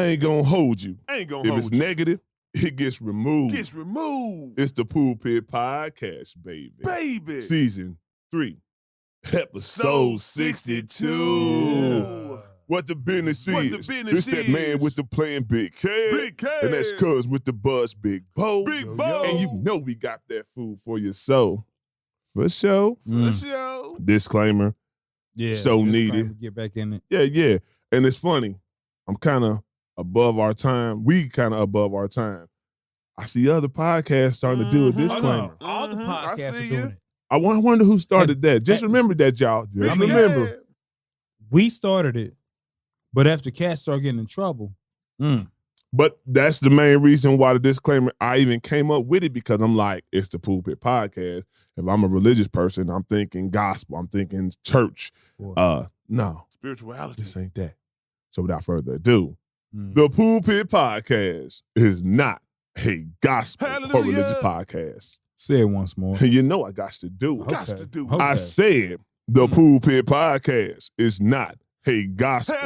ain't gonna hold you. If it's negative, it gets removed. It's the Pulpit Podcast, baby. Season 3, episode 62. Yeah. What the business is. It's that man with the plan, Big K. And that's Cuz with the buzz, Big Bo. And you know we got that food for your soul. For sure. Disclaimer. Yeah. So needed. Get back in it. Yeah. And it's funny. I'm kind of above our time. We kind of above our time. I see other podcasts starting to do a disclaimer. Oh, no. All the podcasts are doing it. I wonder who started that. Just remember that, y'all. Just remember. We started it, but after cats started getting in trouble. But that's the main reason why the disclaimer, I even came up with it, because I'm like, it's the Pulpit Podcast. If I'm a religious person, I'm thinking gospel. I'm thinking church. No. Spirituality. This ain't that. So without further ado, the Pulpit Podcast is not a gospel or religious podcast. Say it once more. You know I got to do it. Okay. I said the Pulpit Podcast is not a gospel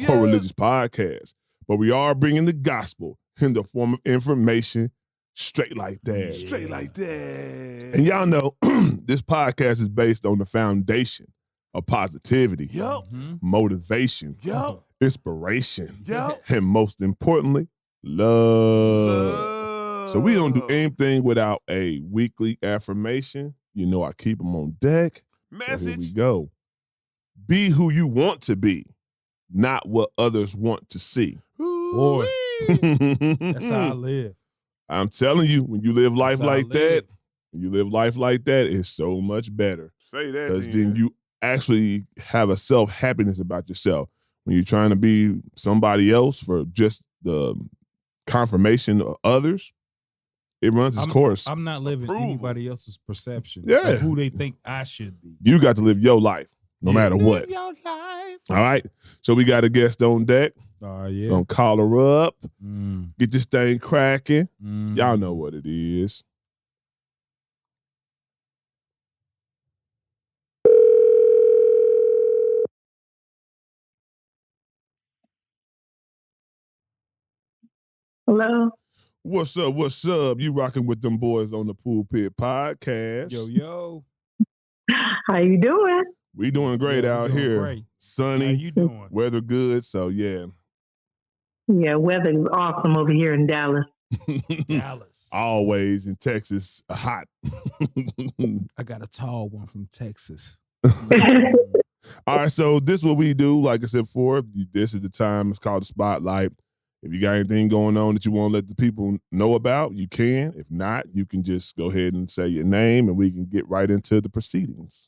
or religious podcast, but we are bringing the gospel in the form of information straight like that. And y'all know this podcast is based on the foundation of positivity, motivation, inspiration, and most importantly, love. So we don't do anything without a weekly affirmation. You know I keep them on deck. So here we go. Be who you want to be, not what others want to see. Boy, that's how I live. I'm telling you, when you live life like that, it's so much better. Say that. Because then you actually have a self-happiness about yourself. When you're trying to be somebody else for just the confirmation of others, it runs its course. I'm not living anybody else's perception of who they think I should be. You got to live your life, no matter what. Live your life. All right. So we got a guest on deck. Gonna call her up. Get this thing cracking. Y'all know what it is. Hello. What's up? You rocking with them boys on the Pulpit Podcast. Yo. How you doing? We doing great out here. Great. Sunny. How you doing? Weather good, so yeah. Yeah, weather is awesome over here in Dallas. Dallas. Always in Texas, hot. I got a tall one from Texas. All right, so this is what we do. Like I said before, this is the time. It's called the Spotlight. If you got anything going on that you want to let the people know about, you can. If not, you can just go ahead and say your name and we can get right into the proceedings.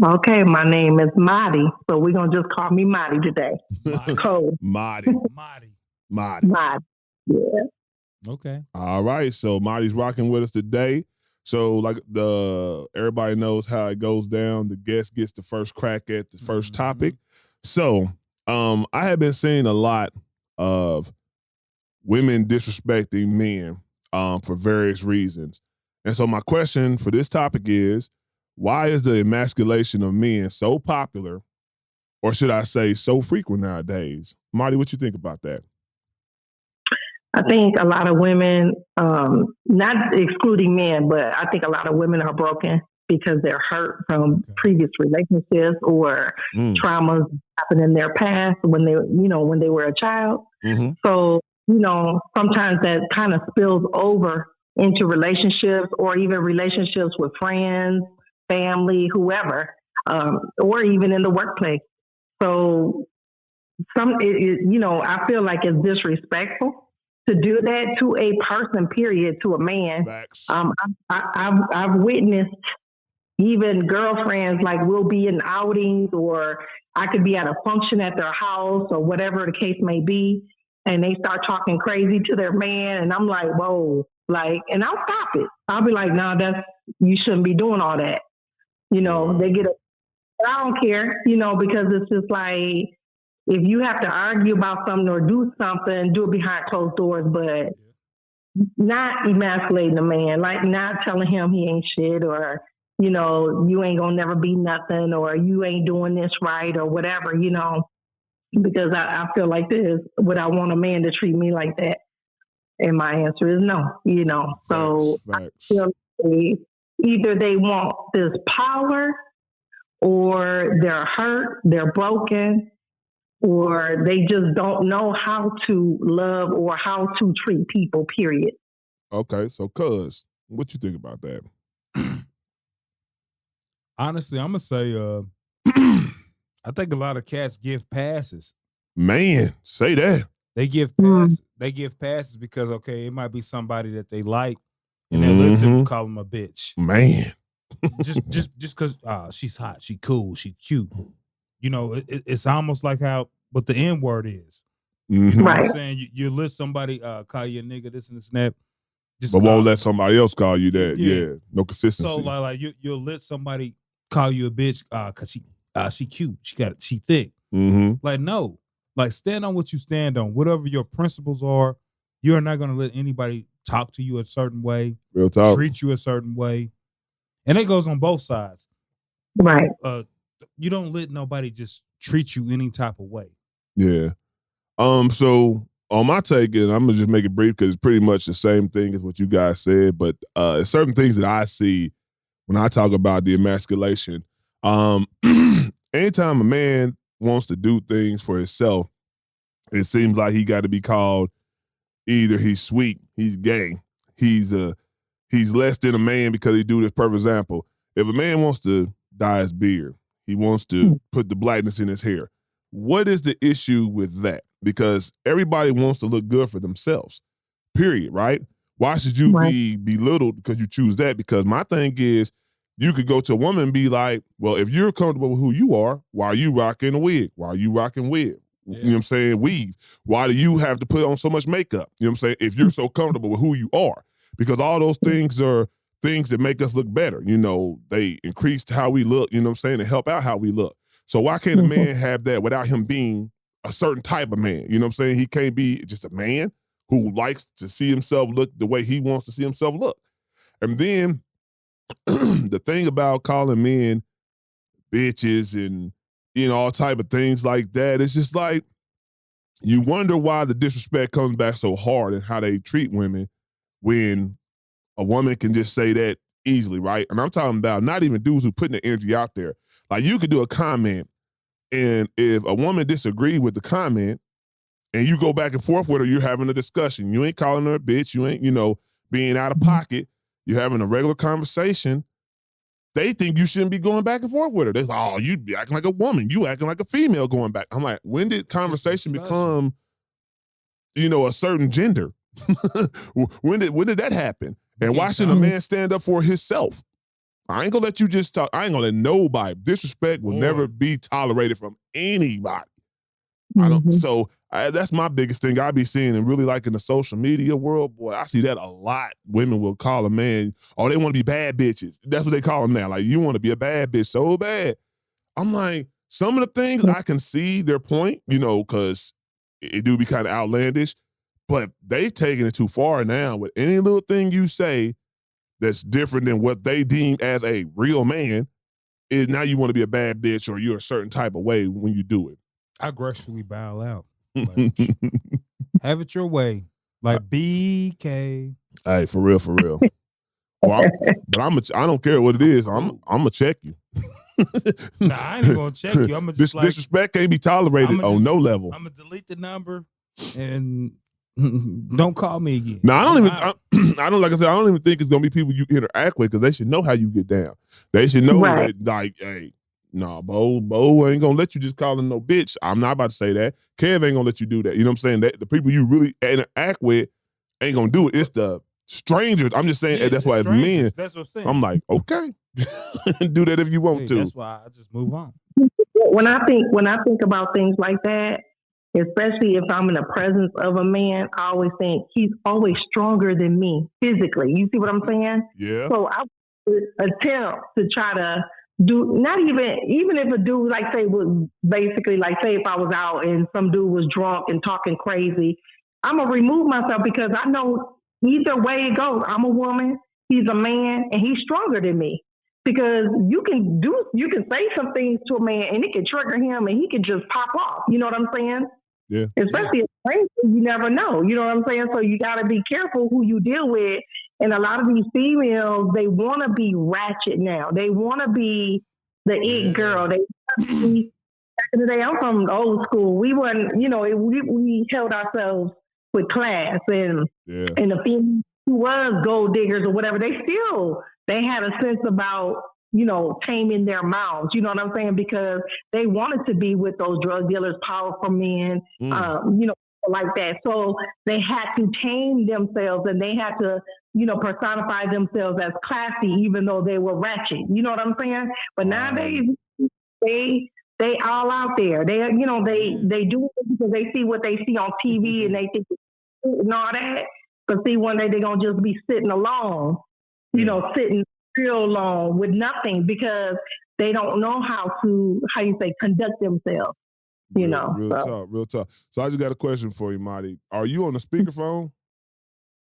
Okay, my name is Marty, so we're going to just call me Marty today. Cold. Marty. Yeah. Okay. All right, so Marty's rocking with us today. So like everybody knows how it goes down. The guest gets the first crack at the first topic. So I have been seeing a lot of women disrespecting men for various reasons. And so my question for this topic is, why is the emasculation of men so popular, or should I say so frequent nowadays? Marty, what you think about that? I think a lot of women, not excluding men, but I think a lot of women are broken because they're hurt from previous relationships or traumas happened in their past when they were a child. So, sometimes that kind of spills over into relationships or even relationships with friends, family, whoever, or even in the workplace. So I feel like it's disrespectful to do that to a person, period, to a man. I've witnessed even girlfriends, like we'll be in outings or I could be at a function at their house or whatever the case may be. And they start talking crazy to their man. And I'm like, whoa, and I'll stop it. I'll be like, no, you shouldn't be doing all that. They get but I don't care, because it's just like, if you have to argue about something or do something, do it behind closed doors, but not emasculating a man, like not telling him he ain't shit or, you ain't gonna never be nothing or you ain't doing this right or whatever, because I feel like this. Would I want a man to treat me like that? And my answer is no. So Facts. I feel like either they want this power, or they're hurt, they're broken, or they just don't know how to love or how to treat people, period. Okay, so cuz, what you think about that? Honestly, I'm gonna say I think a lot of cats give passes. Man, say that. They give passes. They give passes because it might be somebody that they like, and they let them call them a bitch. Man, just because she's hot, she cool, she cute. It's almost like how what the N word is. You know what I'm saying? You let somebody call you a nigga, this and this and that. But won't let somebody else call you that. Yeah, no consistency. So like you'll let somebody call you a bitch because she cute, she thick. Like no, like stand on what you stand on. Whatever your principles are, you're not gonna let anybody talk to you a certain way, real talk, treat you a certain way, and it goes on both sides. Right. You don't let nobody just treat you any type of way. Yeah. So on my take, and I'm gonna just make it brief because it's pretty much the same thing as what you guys said, but certain things that I see when I talk about the emasculation. Anytime a man wants to do things for himself, it seems like he got to be called either he's sweet, he's gay, he's less than a man because he do this. Perfect example: if a man wants to dye his beard, he wants to put the blackness in his hair. What is the issue with that? Because everybody wants to look good for themselves, period, right? Why should you be belittled because you choose that? Because my thing is, you could go to a woman and be like, well, if you're comfortable with who you are, why are you rocking a wig? Why are you rocking wig? Yeah. You know what I'm saying? Weave. Why do you have to put on so much makeup? You know what I'm saying? If you're so comfortable with who you are. Because all those things are things that make us look better. They increase how we look, you know what I'm saying, and help out how we look. So why can't a man have that without him being a certain type of man? You know what I'm saying? He can't be just a man who likes to see himself look the way he wants to see himself look. And then the thing about calling men bitches and, all type of things like that, it's just like, you wonder why the disrespect comes back so hard and how they treat women when a woman can just say that easily, right? And I'm talking about not even dudes who putting the energy out there. Like you could do a comment, and if a woman disagreed with the comment and you go back and forth with her, you're having a discussion. You ain't calling her a bitch. You ain't, being out of pocket. You're having a regular conversation. They think you shouldn't be going back and forth with her. They're like, oh, you be acting like a woman. You acting like a female going back. I'm like, when did conversation become, a certain gender? When did that happen? And why shouldn't a man stand up for himself? I ain't gonna let you just talk. I ain't gonna let nobody. Disrespect will never be tolerated from anybody. So that's my biggest thing I be seeing, and really like in the social media world, boy, I see that a lot. Women will call a man, they want to be bad bitches. That's what they call them now. Like, you want to be a bad bitch so bad. I'm like, some of the things I can see their point, because it do be kind of outlandish, but they've taken it too far now. With any little thing you say that's different than what they deem as a real man, is now you want to be a bad bitch or you're a certain type of way when you do it. I gracefully bow out. Like, have it your way. Like BK. Hey, for real. Well, I don't care what it is. I'm gonna check you. Nah, I ain't gonna check you. I'm gonna just disrespect can't be tolerated on no level. I'm gonna delete the number and don't call me again. No, I don't even think it's gonna be people you interact with, because they should know how you get down. They should know that, like, hey, nah, Bo ain't gonna let you just call him no bitch. I'm not about to say that. Kev ain't gonna let you do that. You know what I'm saying? That the people you really interact with ain't gonna do it. It's the strangers. I'm just saying, that's why as men, that's what I'm saying. I'm like, okay, do that if you want to. That's why I just move on. When I think about things like that, especially if I'm in the presence of a man, I always think he's always stronger than me physically. You see what I'm saying? Yeah. So I would attempt to try to do, not even if a dude, like, say, was basically, like, say if I was out and some dude was drunk and talking crazy, I'm going to remove myself, because I know either way it goes, I'm a woman, he's a man, and he's stronger than me. because you can say some things to a man and it can trigger him and he can just pop off. You know what I'm saying? Yeah. Especially a stranger, you never know. You know what I'm saying? So you got to be careful who you deal with. And a lot of these females, they want to be ratchet now. They want to be the it girl. They want to be, back in the day, I'm from old school. We weren't, we held ourselves with class. And the females who was gold diggers or whatever, they had a sense about, taming their mouths. You know what I'm saying? Because they wanted to be with those drug dealers, powerful men, like that. So they had to tame themselves and they had to, personify themselves as classy, even though they were ratchet. You know what I'm saying? But nowadays, they all out there. They do it because they see what they see on TV and they think and all that. But see, one day they're gonna just be sitting alone, sitting real long with nothing because they don't know how to conduct themselves. Real talk. So I just got a question for you, Marty. Are you on the speakerphone?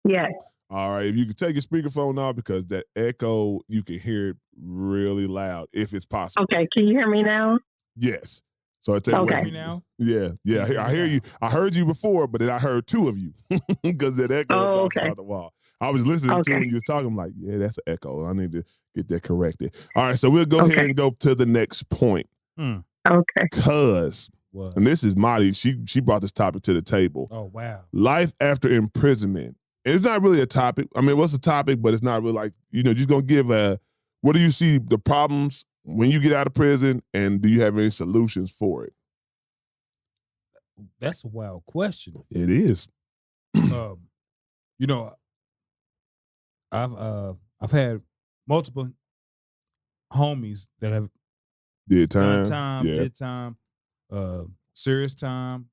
Yes. All right. If you could take your speakerphone off because that echo, you can hear it really loud if it's possible. Okay. Can you hear me now? Yes. So it's okay now. Yeah. I hear you. I heard you before, but then I heard two of you because that echo bounced out the wall. I was listening to when you was talking. I'm like, yeah, that's an echo. I need to get that corrected. All right. So we'll go ahead and go to the next point. Okay. Cause. And this is Marty. She brought this topic to the table. Oh, wow. Life after imprisonment. And it's not really a topic. I mean, it was a topic, but it's not really like, just going to give what do you see the problems when you get out of prison and do you have any solutions for it? That's a wild question. It is. I've had multiple homies that have did time, serious time,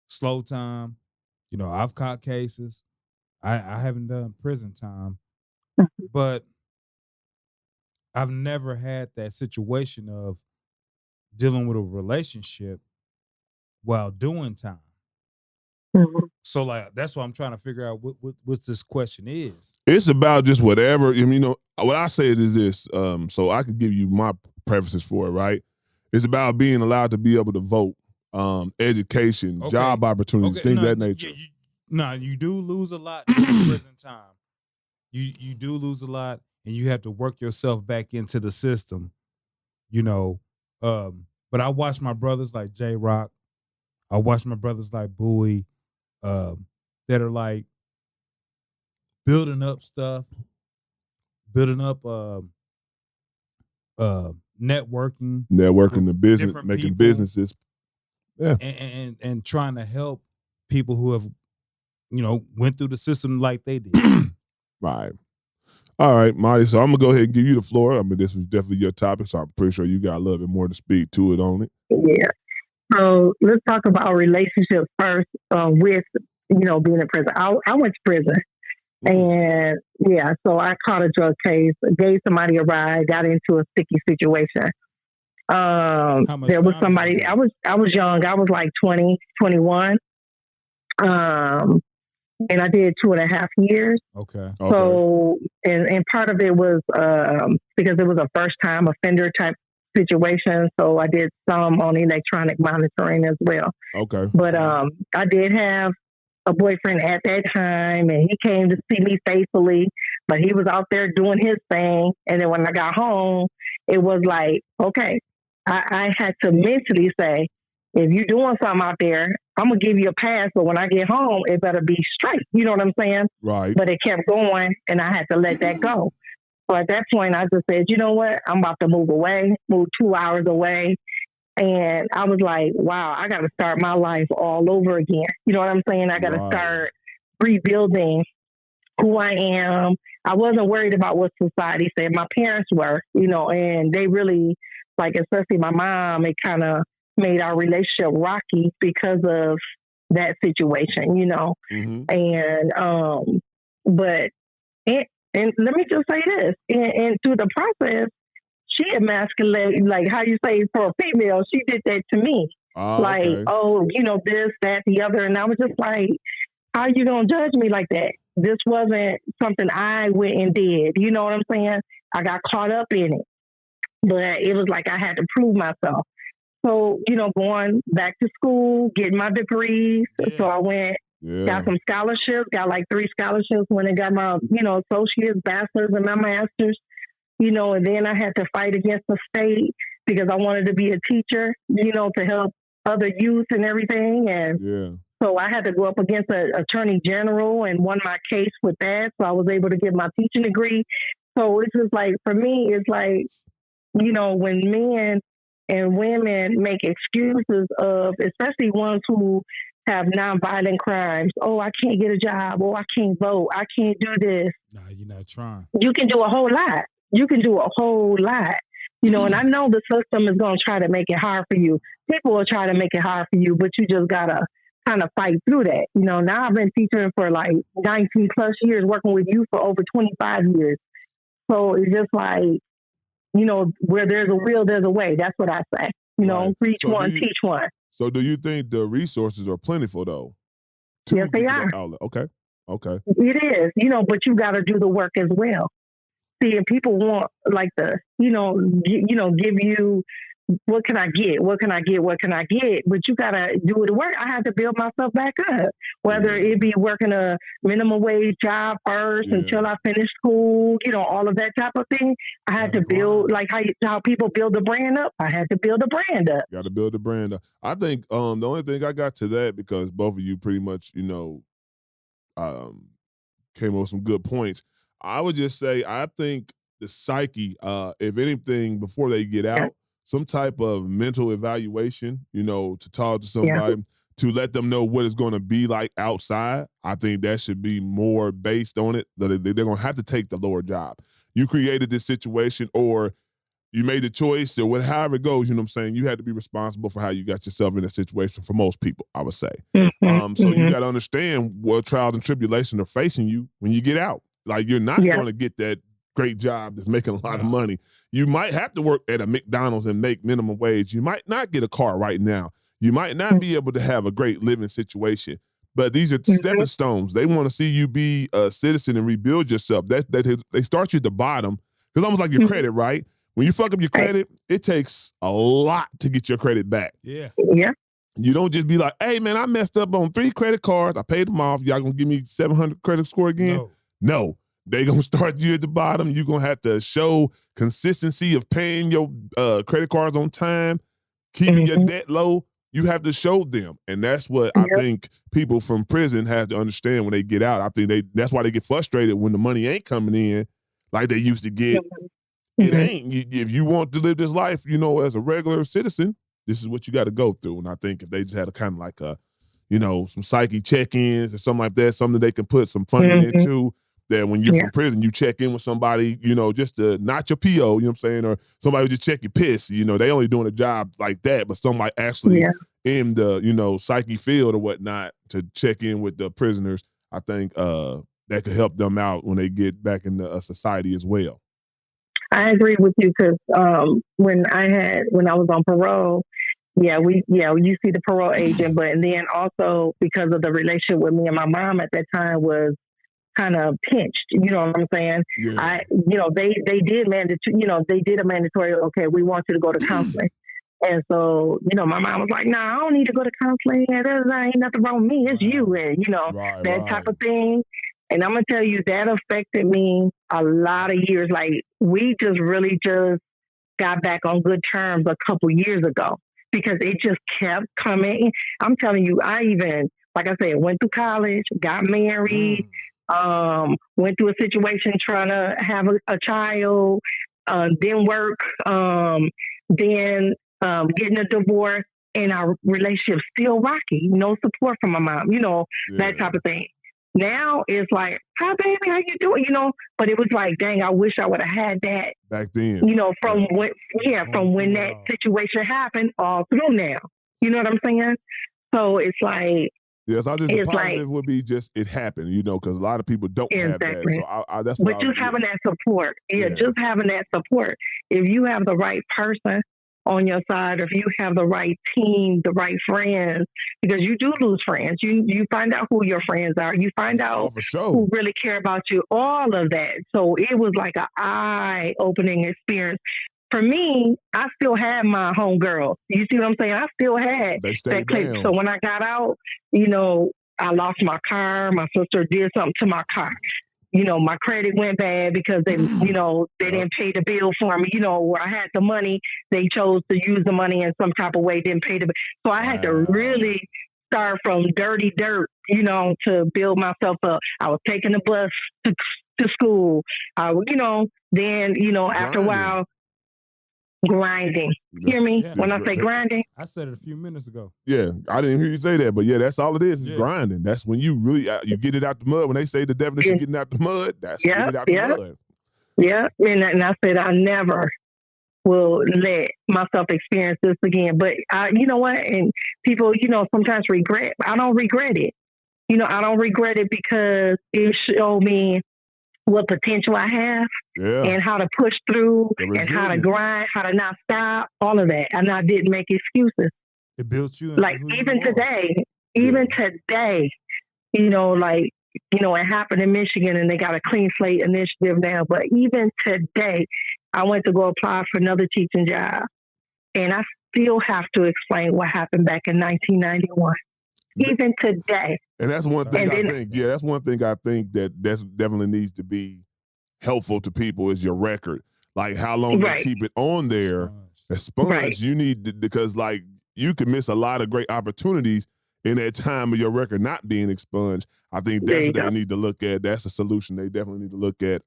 slow time. I've caught cases. I haven't done prison time, but I've never had that situation of dealing with a relationship while doing time. Mm-hmm. So that's why I'm trying to figure out what this question is. It's about just whatever. What I say is this, so I could give you my preferences for it, right? It's about being allowed to be able to vote, education, job opportunities, things of that nature. You do lose a lot in prison time. You do lose a lot, and you have to work yourself back into the system. But I watch my brothers like J-Rock. I watch my brothers like Bowie, that are like building up stuff, building up networking the business, making people, businesses, and trying to help people who have, went through the system like they did. Right. All right, Marty. So I'm gonna go ahead and give you the floor. I mean, this was definitely your topic, so I'm pretty sure you got a little bit more to speak to it on it. Yeah. So let's talk about relationships first. With being in prison, I went to prison, and so I caught a drug case, gave somebody a ride, got into a sticky situation. There was somebody. I was young. I was like 20, 21. And I did 2.5 years. Okay. So, and part of it was because it was a first time offender type situation. So I did some on electronic monitoring as well. Okay. But I did have a boyfriend at that time, and he came to see me faithfully, but he was out there doing his thing. And then when I got home, it was like, okay, I had to mentally say, if you're doing something out there, I'm going to give you a pass, but when I get home, it better be straight. You know what I'm saying? Right. But it kept going, and I had to let that go. So at that point, I just said, you know what? I'm about to move 2 hours away. And I was like, wow, I got to start my life all over again. You know what I'm saying? I got to start rebuilding who I am. I wasn't worried about what society said. My parents were, and they really, especially my mom, it kind of made our relationship rocky because of that situation, Mm-hmm. And, but, and let me just say this, and through the process, she emasculated, like how you say for a female, she did that to me. This, that, the other. And I was just like, how are you going to judge me like that? This wasn't something I went and did. You know what I'm saying? I got caught up in it. but it was like I had to prove myself. So, going back to school, getting my degrees. Yeah. So I went, got some scholarships, got like 3 scholarships when I got my, associates, bachelor's, and my master's, and then I had to fight against the state because I wanted to be a teacher, to help other youth and everything. And so I had to go up against an attorney general and won my case with that. So I was able to get my teaching degree. So it's just like, for me, it's like, when men and women make excuses of, especially ones who have nonviolent crimes. Oh, I can't get a job. Oh, I can't vote. I can't do this. Nah, you're not trying. You can do a whole lot. And I know the system is going to try to make it hard for you. People will try to make it hard for you, but you just got to kind of fight through that. Now I've been teaching for like 19 plus years, working with youth for over 25 years. So it's just like, where there's a will, there's a way. That's what I say. Preach one, teach one. So do you think the resources are plentiful, though? Yes, they are. Okay. It is, but you got to do the work as well. See, and people want like give you, what can I get? What can I get? What can I get? But you got to do the work. I had to build myself back up, whether it be working a minimum wage job first until I finish school, all of that type of thing. I had to build, like how people build a brand up. I had to build a brand up. Got to build a brand up. I think the only thing I got to that, because both of you pretty much, came up with some good points. I would just say, I think the psyche, if anything, before they get out, some type of mental evaluation, to talk to somebody, to let them know what it's going to be like outside. I think that should be more based on it. They're going to have to take the lower job. You created this situation, or you made the choice, or however it goes, you had to be responsible for how you got yourself in a situation for most people, I would say. So you got to understand what trials and tribulations are facing you when you get out. Like, you're not going to get that great job that's making a lot of money. You might have to work at a McDonald's and make minimum wage. You might not get a car right now. You might not be able to have a great living situation. But these are stepping stones. They want to see you be a citizen and rebuild yourself. They start you at the bottom. It's almost like your credit, right? When you fuck up your credit, it takes a lot to get your credit back. Yeah. You don't just be like, hey, man, I messed up on 3 credit cards. I paid them off. Y'all going to give me 700 credit score again? No. They going to start you at the bottom. You're going to have to show consistency of paying your credit cards on time, keeping your debt low. You have to show them. And that's what I think people from prison have to understand when they get out. I think that's why they get frustrated when the money ain't coming in like they used to get. It ain't. If you want to live this life, as a regular citizen, this is what you got to go through. And I think if they just had a kind of like some psyche check-ins or something like that, something they can put some funding into, that when you're from prison, you check in with somebody, just to not your PO, you know what I'm saying? Or somebody who just check your piss. They only doing a job like that, but somebody actually in the, psyche field or whatnot to check in with the prisoners, I think that could help them out when they get back into society as well. I agree with you, because when I was on parole, you see the parole agent, but then also because of the relationship with me and my mom at that time was kind of pinched, you know what I'm saying? Yeah. They did a mandatory, okay, we want you to go to counseling. And so, my mom was like, nah, I don't need to go to counseling. There ain't nothing wrong with me. It's you. And, that type of thing. And I'm going to tell you, that affected me a lot of years. Like, we really got back on good terms a couple years ago, because it just kept coming. I'm telling you, I even, like I said, went to college, got married, went through a situation trying to have a child, then work, then getting a divorce, and our relationship still rocky. No support from my mom, that type of thing. Now it's like, hi, baby, how you doing? But it was like, dang, I wish I would have had that back then. From when that situation happened all through now. You know what I'm saying? So it's like, yes, I just, a positive would be just it happened, because a lot of people don't have that. So that's what having that support. Just having that support. If you have the right person on your side, if you have the right team, the right friends, because you do lose friends. You find out who your friends are. You find out who really care about you, all of that. So it was like an eye-opening experience. for me, I still had my homegirl. You see what I'm saying? I still had that clique. So when I got out, I lost my car. My sister did something to my car. My credit went bad because they didn't pay the bill for me. Where I had the money, they chose to use the money in some type of way, didn't pay the bill. So I had to really start from dirty dirt, to build myself up. I was taking the bus to school. Then, after a while, grinding. Hear me when I say grinding? I said it a few minutes ago. Yeah, I didn't hear you say that, but yeah, that's all it is grinding. That's when you really you get it out the mud. When they say the definition of getting out the mud, that's getting it out the mud. Yeah, and I said I never will let myself experience this again. But you know what? And people, sometimes regret. I don't regret it. I don't regret it because it showed me what potential I have and how to push through and how to grind, how to not stop, all of that. And I didn't make excuses. It built you. Like even today, it happened in Michigan and they got a clean slate initiative now. But even today, I went to go apply for another teaching job and I still have to explain what happened back in 1991. Even today. And that's one thing that's one thing I think that's definitely needs to be helpful to people is your record. Like how long you keep it on there. Expunged. You need to, because like you can miss a lot of great opportunities in that time of your record not being expunged. I think that's what they need to look at. That's a solution they definitely need to look at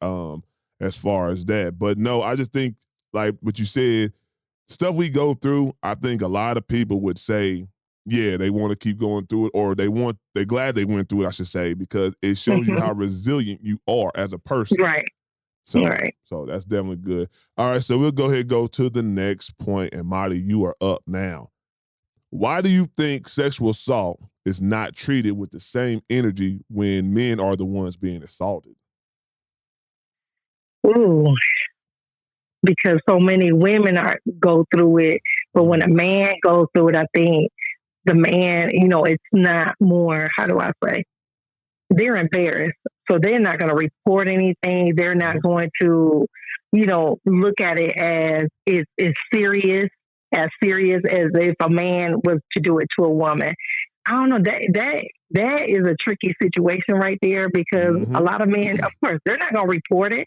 as far as that. But no, I just think like what you said, stuff we go through, I think a lot of people would say, yeah, they want to keep going through it, or they're glad they went through it, I should say, because it shows you how resilient you are as a person. Right. So that's definitely good. All right, so we'll go ahead and go to the next point. And Marty, you are up now. Why do you think sexual assault is not treated with the same energy when men are the ones being assaulted? Ooh, because so many women go through it, but when a man goes through it, I think the man, it's not more, how do I say? They're embarrassed. So they're not going to report anything. They're not going to, look at it as it's serious as if a man was to do it to a woman. I don't know. That is a tricky situation right there because a lot of men, of course, they're not going to report it.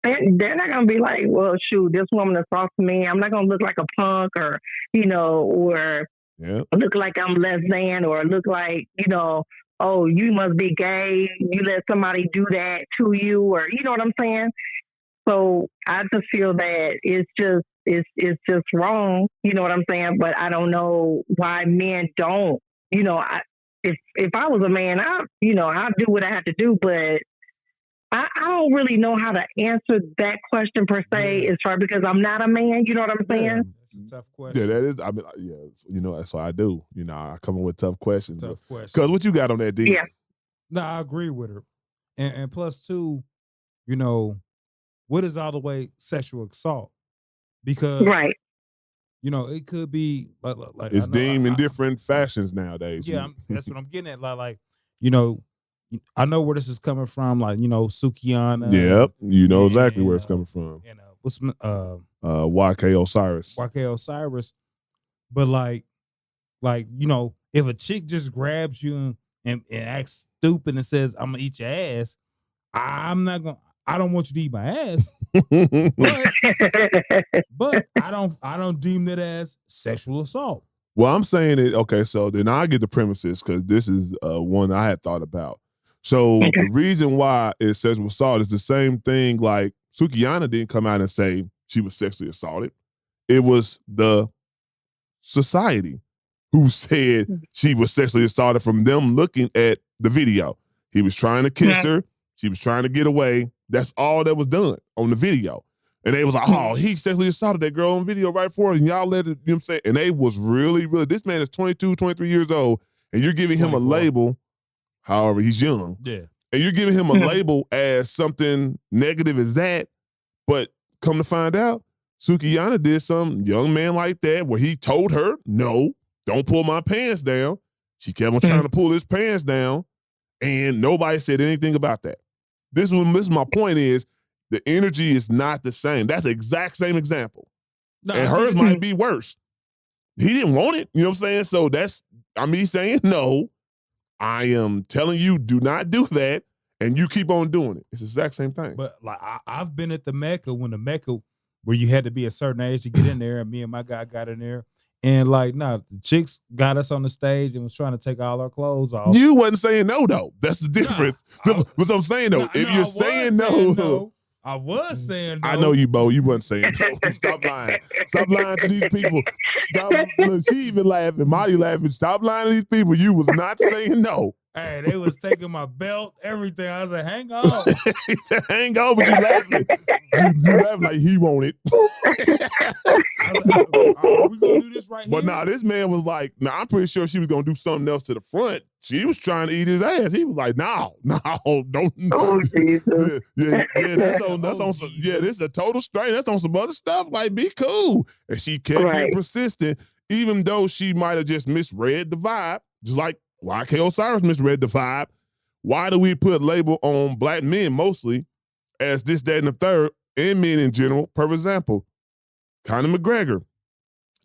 They're not going to be like, well, shoot, this woman assaulted me. I'm not going to look like a punk or, or look like I'm less than, or look like, oh, you must be gay. You let somebody do that to you, or you know what I'm saying? So I just feel that it's just wrong. You know what I'm saying? But I don't know why men don't. If I was a man, I'd do what I have to do, but I don't really know how to answer that question per se, as far because I'm not a man. You know what I'm saying? That's a tough question. Yeah, that is. I mean, that's what I do. I come up with tough questions. Tough questions. Because what you got on that, D? Yeah. No, I agree with her. And plus, too, what is all the way sexual assault? Because it could be like it's deemed in different fashions nowadays. Yeah, that's what I'm getting at. Like I know where this is coming from, like, Sukiana. Yep. You know exactly where it's coming from. What's YK Osiris. YK Osiris. But like, if a chick just grabs you and acts stupid and says, I'm gonna eat your ass, I don't want you to eat my ass. but I don't deem that as sexual assault. Well, I'm saying it, okay, so then I get the premises because this is one I had thought about. So the reason why it's sexual assault is the same thing like Sukiana didn't come out and say she was sexually assaulted. It was the society who said she was sexually assaulted from them looking at the video. He was trying to kiss her. She was trying to get away. That's all that was done on the video. And they was like, oh, he sexually assaulted that girl on video right for us. And y'all let it, you know what I'm saying? And they was really, really, this man is 22, 23 years old. And you're giving 24. Him a label. However, he's young. Yeah. And you're giving him a label as something negative as that. But come to find out, Sukiana did some young man like that where he told her, no, don't pull my pants down. She kept on trying to pull his pants down. And nobody said anything about that. This is my point is, the energy is not the same. That's the exact same example. and hers might be worse. He didn't want it. You know what I'm saying? So I'm me saying no. I am telling you, do not do that, and you keep on doing it. It's the exact same thing. But like I've been at the Mecca where you had to be a certain age to get in there, and me and my guy got in there. And like, the chicks got us on the stage and was trying to take all our clothes off. You wasn't saying no, though. That's the difference. What I'm saying, though, if you're saying no, I was saying no. I know you, Bo. You wasn't saying no. Stop lying. Stop lying to these people. Stop. Look, she even laughing. Marty laughing. Stop lying to these people. You was not saying no. Hey, they was taking my belt, everything. I was like, hang on. He said, hang on, but you laughing. You laughing like he wanted. I was like, are we going to do this right But here? this man was like, I'm pretty sure she was going to do something else to the front. She was trying to eat his ass. He was like, no, don't. Oh, Jesus. Yeah, that's on some, this is a total strain. That's on some other stuff. Like, be cool. And she kept being persistent, even though she might have just misread the vibe, just like YK Osiris misread the vibe. Why do we put label on black men mostly as this, that, and the third, and men in general? Per example, Conor McGregor.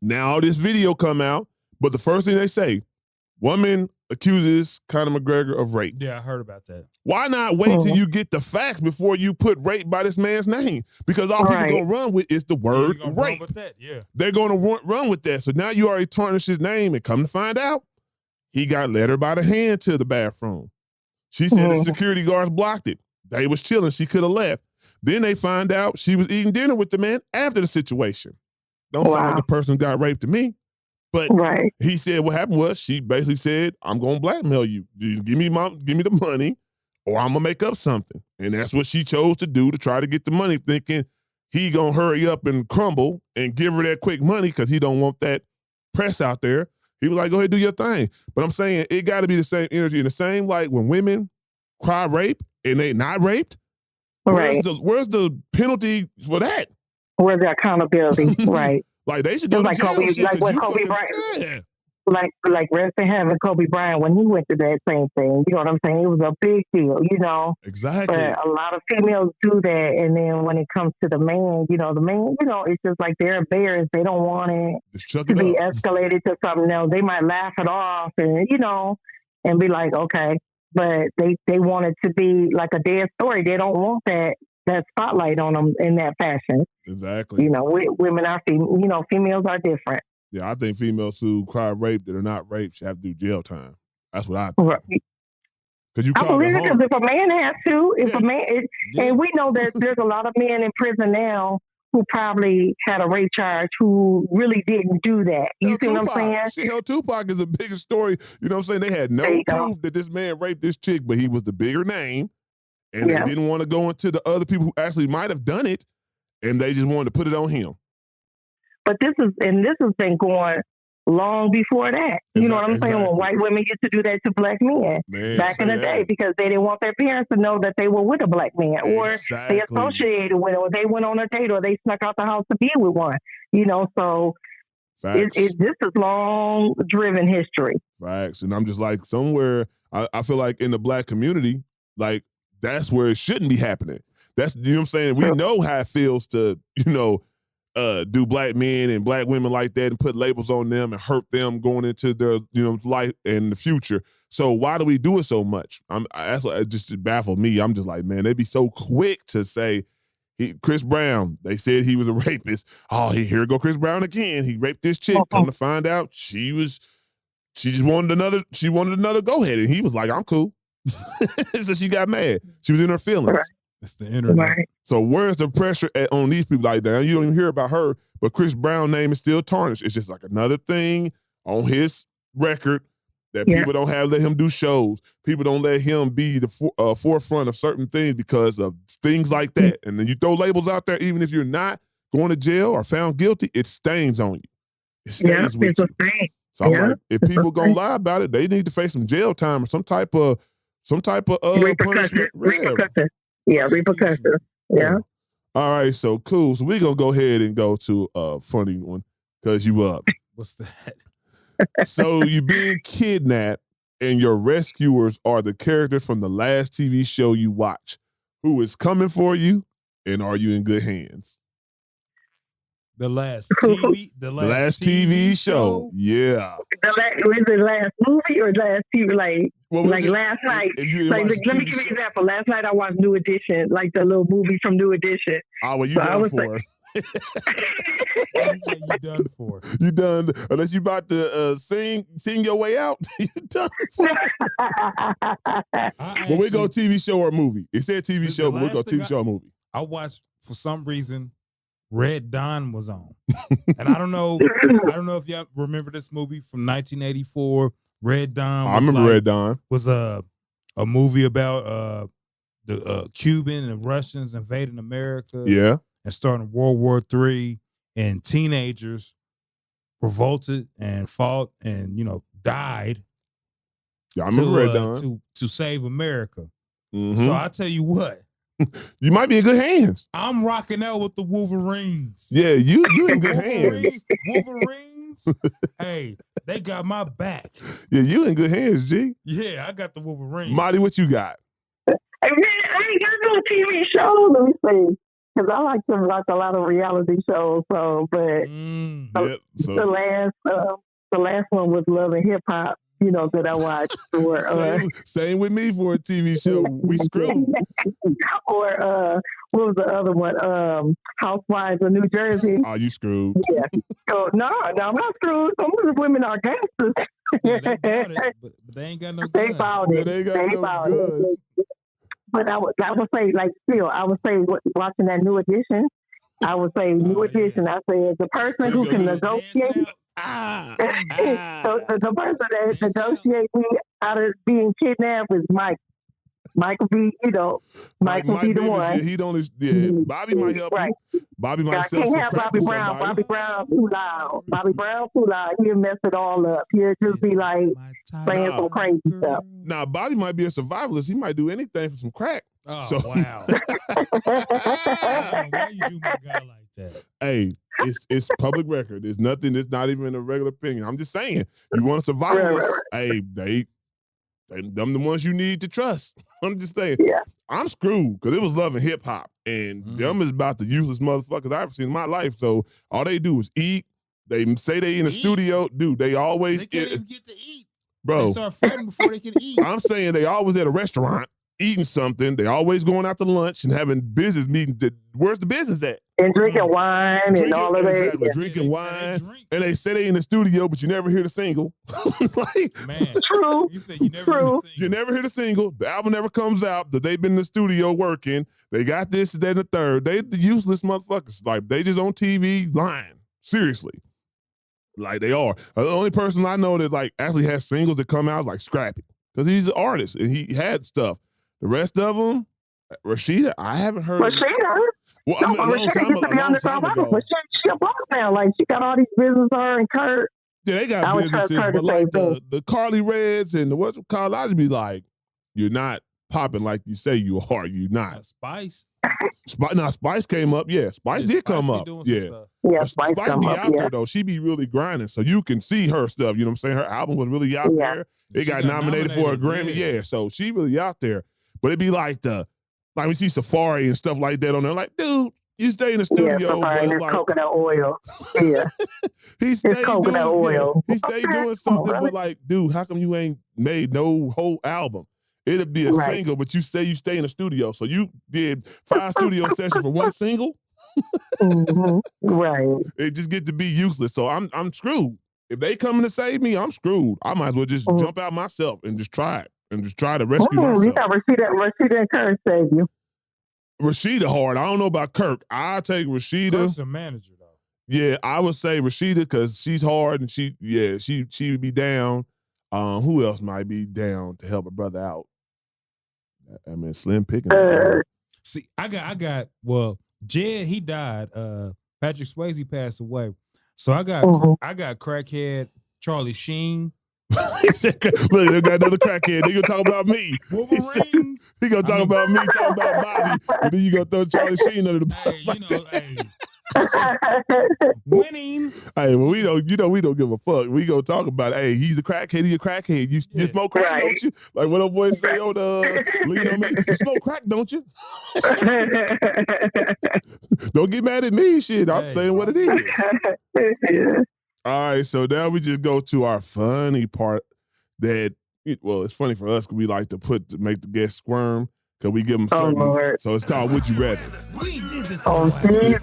Now this video come out, but the first thing they say, woman accuses Conor McGregor of rape. Yeah, I heard about that. Why not wait till you get the facts before you put rape by this man's name? Because all people gonna run with is the word rape. Run with that, yeah. They're gonna run with that. So now you already tarnished his name, and come to find out, he got led her by the hand to the bathroom. She said the security guards blocked it. They was chilling. She could have left. Then they find out she was eating dinner with the man after the situation. Don't sound like the person who got raped to me. But he said what happened was she basically said, I'm going to blackmail you. Give me the money or I'm going to make up something. And that's what she chose to do, to try to get the money, thinking he going to hurry up and crumble and give her that quick money because he don't want that press out there. He was like, go ahead, do your thing. But I'm saying it got to be the same energy and the same, like when women cry rape and they not raped, where's the penalty for that? Where's the accountability? Right. Like they should go to jail. Kobe Bryant. Like rest in heaven, Kobe Bryant, when he went through that same thing. You know what I'm saying? It was a big deal, you know. Exactly. But a lot of females do that, and then when it comes to the man, it's just like they're bears. They don't want it to be escalated to something else. They might laugh it off, and and be like, okay. But they want it to be like a dead story. They don't want that spotlight on them in that fashion. Exactly. Women are, females are different. Yeah, I think females who cry rape that are not raped should have to do jail time. That's what I think. Right. I believe it, because if a man has to, and we know that there's a lot of men in prison now who probably had a rape charge who really didn't do that. You see what I'm saying? Shit, hell, Tupac is a bigger story. You know what I'm saying? They had no proof that this man raped this chick, but he was the bigger name. And they didn't want to go into the other people who actually might have done it, and they just wanted to put it on him. But this has been going long before that. You know what I'm saying? When white women used to do that to black men back in the day, because they didn't want their parents to know that they were with a black man, or they associated with it, or they went on a date, or they snuck out the house to be with one. So this is long driven history. Facts. And I'm just like, somewhere I feel like in the black community, like that's where it shouldn't be happening. That's, you know what I'm saying? We know how it feels to, do black men and black women like that and put labels on them and hurt them going into their, life and the future. So why do we do it so much? That's just baffles me. I'm just like, man, they'd be so quick to say, Chris Brown, they said he was a rapist. Oh, here go Chris Brown again. He raped this chick. Come to find out, she just wanted another go ahead. And he was like, I'm cool. So she got mad. She was in her feelings. Right. It's the internet. Right. So where's the pressure on these people like that? You don't even hear about her, but Chris Brown's name is still tarnished. It's just like another thing on his record that people don't let him do shows. People don't let him be the forefront of certain things because of things like that. And then you throw labels out there, even if you're not going to jail or found guilty, it stains on you. It stays with you. So I'm like, if people gonna lie about it, they need to face some jail time or some type of punishment. Repercussions. Yeah, repercussions. Yeah. All right, so cool. So we're gonna go ahead and go to a funny one because you up. What's that? So you being kidnapped and your rescuers are the characters from the last TV show you watch. Who is coming for you, and are you in good hands? The last TV show. Yeah. Was it last movie or last TV? Like last night. Let me give you an example. Last night I watched New Edition, like the little movie from New Edition. Oh, well, you done for it. You done for it. You done, unless you about to sing your way out. You done for it. But we go TV show or movie. It said TV show, but we go TV show or movie. I watched, for some reason, Red Dawn was on. And I don't know if y'all remember this movie from 1984. Red Dawn. I remember Red Dawn. Was a movie about the Cuban and Russians invading America. Yeah. And starting World War III, and teenagers revolted and fought and, died. Yeah, I remember Red Dawn. To save America. Mm-hmm. So I tell you what. You might be in good hands. I'm rocking out with the Wolverines. Yeah, you in good hands. Wolverines, hey, they got my back. Yeah, you in good hands, G. Yeah, I got the Wolverines. Marty, what you got? Hey, man, I ain't got no TV show. Let me see. Because I like to watch a lot of reality shows. So, but the last one was Love and Hip Hop. That I watched. Or same with me for a TV show. We screwed. Or what was the other one? Housewives of New Jersey. Oh, you screwed. Yeah. So, no, I'm not screwed. Some of the women are gangsters. Yeah, they bought it, but they ain't got no guns. They bought it. They got no guns. But I would say, watching that New Edition, I would say New Edition. I say, the person who can negotiate. So the person that negotiates me out of being kidnapped is Mike. Mike will be, Mike will be the one. He don't. Bobby might help you. Bobby might sell some crack to somebody. Bobby Brown too loud. Bobby Brown too loud. He'll mess it all up. He'll just be like saying some crazy stuff. Nah, Bobby might be a survivalist. He might do anything for some crack. Oh, wow. Why you do my guy like that? Hey, it's public record. There's nothing. It's not even a regular opinion. I'm just saying. You want a survivalist? Hey, them the ones you need to trust. I'm just saying. Yeah. I'm screwed because it was Love and Hip Hop, and them is about the useless motherfuckers I've ever seen in my life. So all they do is eat. They say they in the studio. Dude, they always they can't even get to eat. Bro. They start fighting before they can eat. I'm saying they always at a restaurant eating something. They always going out to lunch and having business meetings. Where's the business at? And drinking wine and all of that. Exactly, drinking wine. And they say they in the studio, but you never hear the single. Man, true. You said you never hear the single. You never hear the single. The album never comes out. That they've been in the studio working. They got this, that, and the third. They the useless motherfuckers. Like, they just on TV lying. Seriously. Like, they are. The only person I know that actually has singles that come out like Scrappy. Because he's an artist and he had stuff. The rest of them, Rashida, I haven't heard. Rashida? Well, Rashida used to be on the top, but she a boss now. Like, she got all these businesses, her and Kurt. Yeah, they got businesses, but like the Carly Reds and the what's it called, I just be like, you're not popping like you say you are. You're not. Spice? Spice came up. Yeah, Spice did come up. Yeah, Spice be out there, though. She be really grinding, so you can see her stuff. You know what I'm saying? Her album was really out there. It got nominated for a Grammy. Yeah, so she really out there. But it'd be like we see Safari and stuff like that on there. Like, dude, you stay in the studio. Yeah, Safari and coconut oil. Yeah. He stayed coconut oil. He stayed doing something, but like, dude, how come you ain't made no whole album? It'd be a single, but you say you stay in the studio. So you did 5 studio sessions for one single? Right. It just get to be useless. So I'm screwed. If they coming to save me, I'm screwed. I might as well just jump out myself and just try it. And just try to rescue myself. You got Rashida and Kirk save you. Rashida hard. I don't know about Kirk. I'll take Rashida. Kirk's a manager, though. Yeah, I would say Rashida because she's hard and she would be down. Who else might be down to help a brother out? I mean, Slim Pickens. See, I got. Well, Jed, he died. Patrick Swayze passed away. So I got crackhead Charlie Sheen. He said, look, they got another crackhead. They gonna talk about me. He gonna talk about me, talk about Bobby, and then you gonna throw Charlie Sheen under the bus. Winning. Hey, well, we don't give a fuck. We gonna talk about it. Hey, he's a crackhead. He's a crackhead. You smoke crack, don't you? Like what old boys say on Lean on Me. You smoke crack, don't you? Don't get mad at me, shit. I'm saying what it is. Yeah. All right, so now we just go to our funny part. It's funny for us because we like to make the guests squirm. Cause we give them certain, so it's called Would You Rather. Oh, Jesus.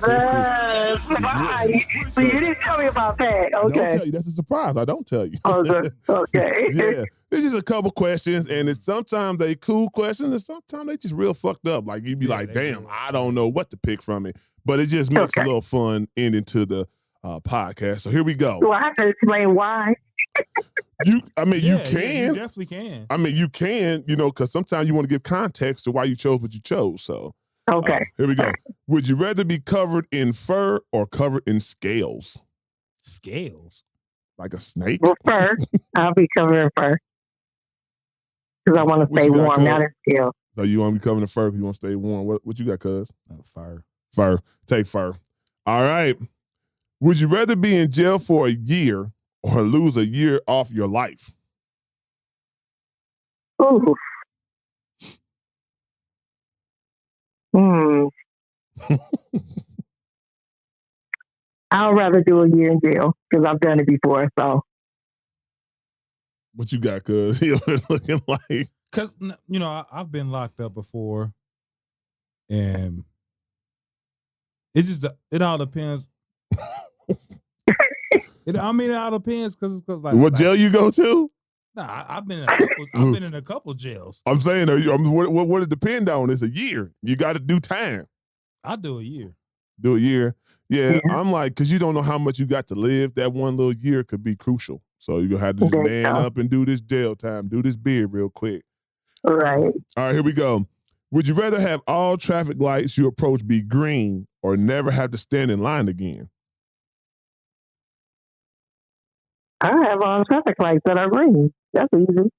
Why? So you didn't tell me about that. Okay. I don't tell you. That's a surprise. I don't tell you. Okay. Yeah. It's just a couple questions, and it's sometimes they cool questions, and sometimes they just real fucked up. Like you'd be like, damn, I don't know what to pick from it. But it just makes a little fun ending to the podcast. So here we go. Well, I have to explain why. You can. You definitely can. You can, because sometimes you want to give context to why you chose what you chose. So, okay. Here we go. Would you rather be covered in fur or covered in scales? Scales? Like a snake? Well, fur. I'll be covered in fur. Because I want to stay warm, not in scales. So you want to be covered in fur because you want to stay warm. What you got, cuz? Fur. Fur. Take fur. All right. Would you rather be in jail for a year or lose a year off your life? Ooh. I'd rather do a year in jail because I've done it before. So. What you got, cuz? You know what it's looking like? Because, I've been locked up before, and it all depends. It all depends because like what jail you go to? Nah, I've been in a couple jails. I'm saying, what it depend on is a year. You got to do time. I'll do a year. Do a year. Yeah, I'm like, because you don't know how much you got to live. That one little year could be crucial. So you're going to have to just man up and do this jail time. Do this bid real quick. Right. All right, here we go. Would you rather have all traffic lights you approach be green or never have to stand in line again? I have all traffic lights that are green. That's easy.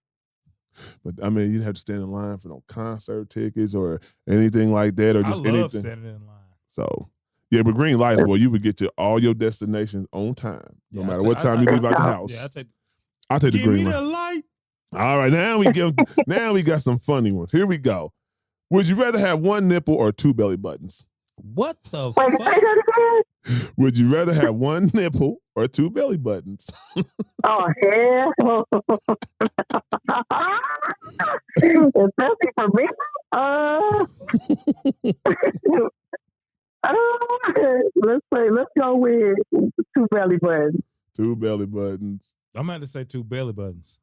But you'd have to stand in line for no concert tickets or anything like that, or just anything. Standing in line. So, yeah, but green lights, boy, you would get to all your destinations on time, no matter what time you leave out the house. Yeah, I'll take the green light. one. Give me the light. All right, now we got some funny ones. Here we go. Would you rather have one nipple or two belly buttons? What the fuck? Would you rather have one nipple or two belly buttons? Oh, hell. Especially for me. Let's go with two belly buttons. Two belly buttons. I'm going to say two belly buttons.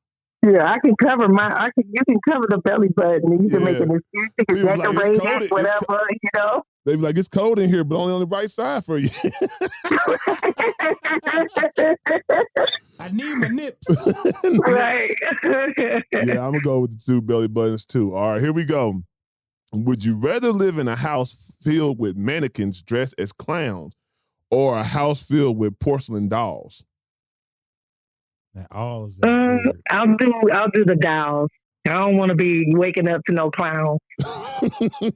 Yeah, I can cover you can cover the belly button and you can make an excuse. You can decorate it, whatever, They be like, it's cold in here, but only on the right side for you. I need my nips. Right. Yeah, I'm going to go with the two belly buttons too. All right, here we go. Would you rather live in a house filled with mannequins dressed as clowns or a house filled with porcelain dolls? I'll do the dolls. I don't want to be waking up to no clown.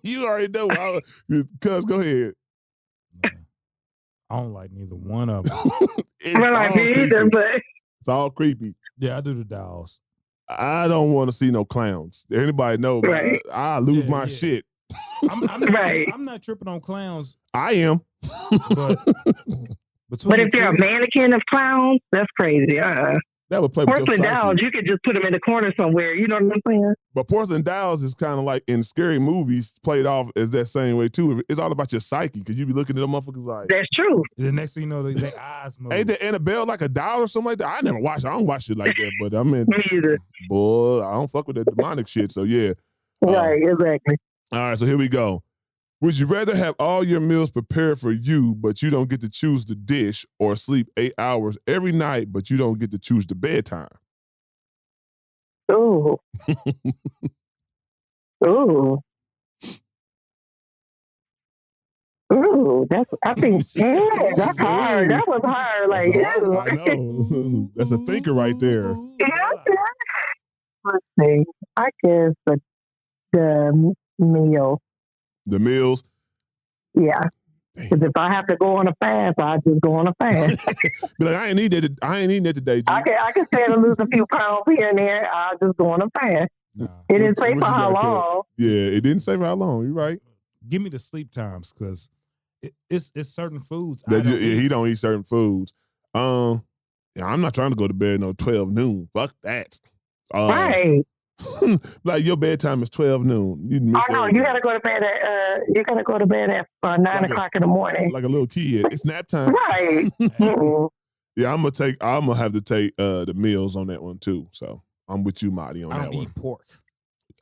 You already know. Cuz, go ahead. I don't like neither one of them. It's all creepy. Yeah, I do the dolls. I don't want to see no clowns. Anybody know? Right. I lose my shit. I'm not tripping on clowns. I am. But if they're a mannequin of clowns, that's crazy. That would play with your psyche. Porcelain dolls, you could just put them in the corner somewhere. You know what I'm saying? But porcelain dolls is kind of like in scary movies played off as that same way too. It's all about your psyche because you be looking at them motherfuckers like. That's true. The next thing you know, their eyes move. Ain't that Annabelle like a doll or something like that? I never watched it. I don't watch shit like that. But Me either. Boy, I don't fuck with that demonic shit. So yeah. Right, exactly. All right, so here we go. Would you rather have all your meals prepared for you, but you don't get to choose the dish, or sleep 8 hours every night, but you don't get to choose the bedtime? Oh. Oh. Ooh, that's hard. That was hard. Like, I know. That's a thinker right there. Let's see. I guess the meal. The meals? Yeah. Because if I have to go on a fast, I just go on a fast. Be like, I ain't eating that today, G. I can stand to lose a few pounds here and there. I just go on a fast. Nah. It didn't say for how long. Yeah, it didn't say for how long. You're right. Give me the sleep times, because it's certain foods. He don't eat certain foods. I'm not trying to go to bed 12 noon. Fuck that. Right. Like your bedtime is 12 noon. You gotta go to bed at 9 o'clock in the morning. Like a little kid. It's nap time. Right. Yeah, I'm gonna have to take the meals on that one too. So I'm with you, Marty, on that one. I don't eat pork.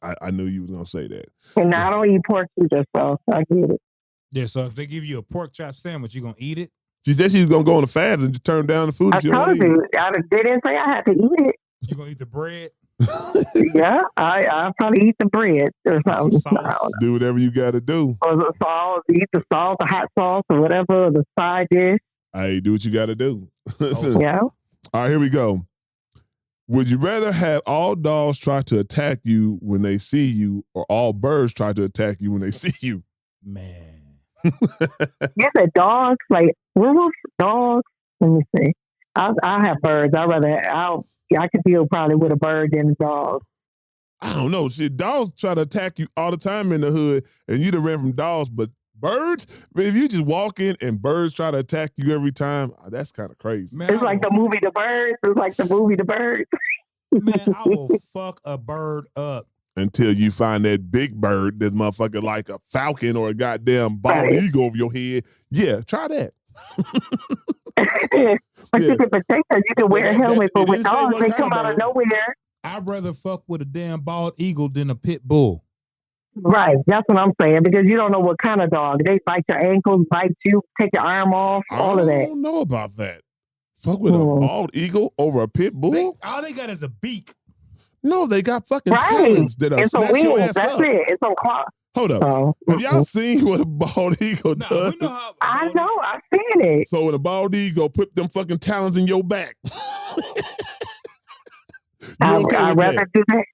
I knew you was gonna say that. And I don't eat pork either, so I get it. Yeah, so if they give you a pork chop sandwich, you gonna eat it? She said she was gonna go on a fast and just turn down the food. I told you, they didn't say I had to eat it. You gonna eat the bread? Yeah, I'll probably eat the bread or something. Do whatever you got to do. Or the sauce, eat the sauce, the hot sauce, or whatever, the side dish. Hey, do what you got to do. Yeah. All right, here we go. Would you rather have all dogs try to attack you when they see you, or all birds try to attack you when they see you? Man. You said dogs, like wolves, dogs. Let me see. I'll have birds. I could deal probably with a bird than a dog. I don't know. Shit, dogs try to attack you all the time in the hood, and you'd have ran from dogs, but birds, if you just walk in and birds try to attack you every time, that's kind of crazy. Man, it's like the movie The Birds. Man, I will fuck a bird up. Until you find that big bird, that motherfucker like a falcon or a goddamn bald eagle over your head. Yeah, try that. But you can protect her. You can wear a helmet, but with dogs, they come out of nowhere. I'd rather fuck with a damn bald eagle than a pit bull. Right, that's what I'm saying, because you don't know what kind of dog. They bite your ankles, bite you, take your arm off, all of that. I don't know about that. Fuck with a bald eagle over a pit bull? All they got is a beak. No, they got fucking talons that are snatch your ass up. That's it. It's on claw. Hold up. Have y'all seen what a bald eagle does? We know I know. I've seen it. So when a bald eagle put them fucking talons in your back. I'd rather do that.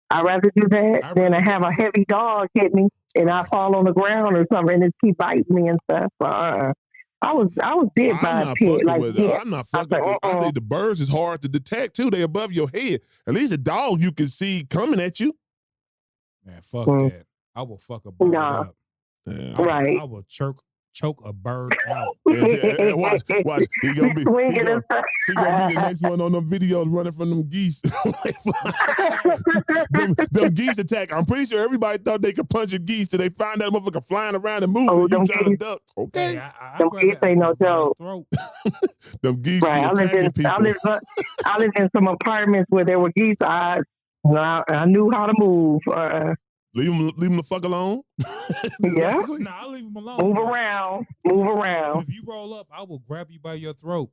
I'd rather do that than to have a heavy dog hit me and I fall on the ground or something and it keep biting me and stuff. I was bit by a pit. I'm not fucking with I think the birds is hard to detect too. They above your head. At least a dog you can see coming at you. Man, fuck that. I will fuck a bird up. Yeah. Right. I will choke a bird out. And watch. He gonna be the next one on them videos running from them geese. them geese attack. I'm pretty sure everybody thought they could punch a geese till they find that motherfucker flying around and moving. Oh, you trying to duck. Okay. Them geese ain't no joke. Them geese be attacking people. I lived in some apartments where there were geese. I knew how to move. Leave them the fuck alone. Yeah. Nah, I'll leave them alone. Move around. If you roll up, I will grab you by your throat.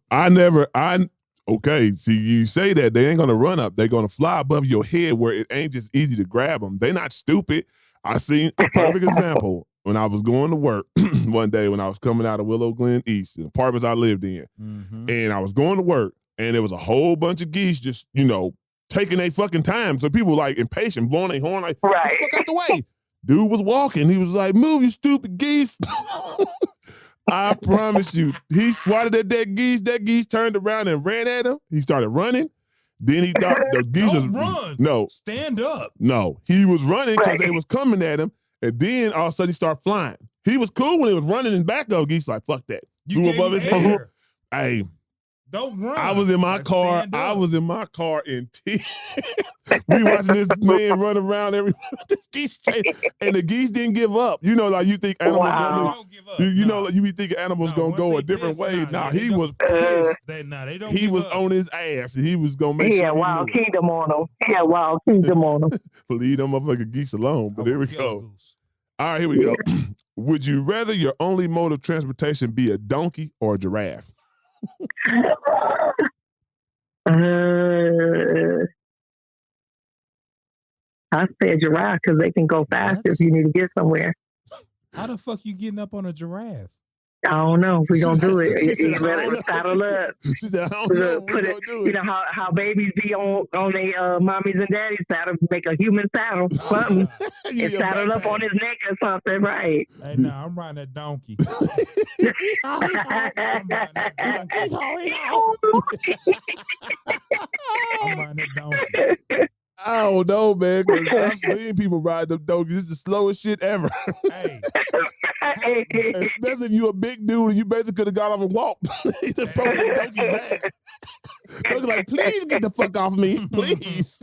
Okay, see, you say that, they ain't gonna run up. They're gonna fly above your head where it ain't just easy to grab them. They're not stupid. I seen a perfect example when I was going to work one day when I was coming out of Willow Glen East, the apartments I lived in. Mm-hmm. And I was going to work, and there was a whole bunch of geese just, taking their fucking time. So people were impatient, blowing their horn, get the fuck out the way. Dude was walking. He was like, move, you stupid geese. I promise you. He swatted at that geese. That geese turned around and ran at him. He started running. Then he thought the geese was run. No. Stand up. No. He was running because they was coming at him. And then all of a sudden he started flying. He was cool when he was running in back of geese, like, fuck that. You gave above his head. Hey. Don't run. I was in my car. In tears. We watching this man run around this geese chase, and the geese didn't give up. You think animals don't give up. You be thinking animals gonna go a different way. He was pissed. They don't. He was on his ass, and he was gonna make sure. Wild Kingdom on him. Leave them motherfucking geese alone. But here we go. All right, here we go. Would you rather your only mode of transportation be a donkey or a giraffe? I say a giraffe because they can go fast if you need to get somewhere. How the fuck you getting up on a giraffe? I don't know. We're going to do it. She said, You better saddle up. She said, I don't know. We're going to do it. You know how babies be on their mommies and daddies saddle, make a human saddle, something. And saddled up on his neck or something, right? Hey, nah, I'm riding that donkey. I'm riding that donkey. I don't know, man, because I've seen people ride them donkeys. It's the slowest shit ever. Hey. Especially if you a big dude and you basically could have got off and walked. He just broke the donkey back. Donkey like, please get the fuck off me, please.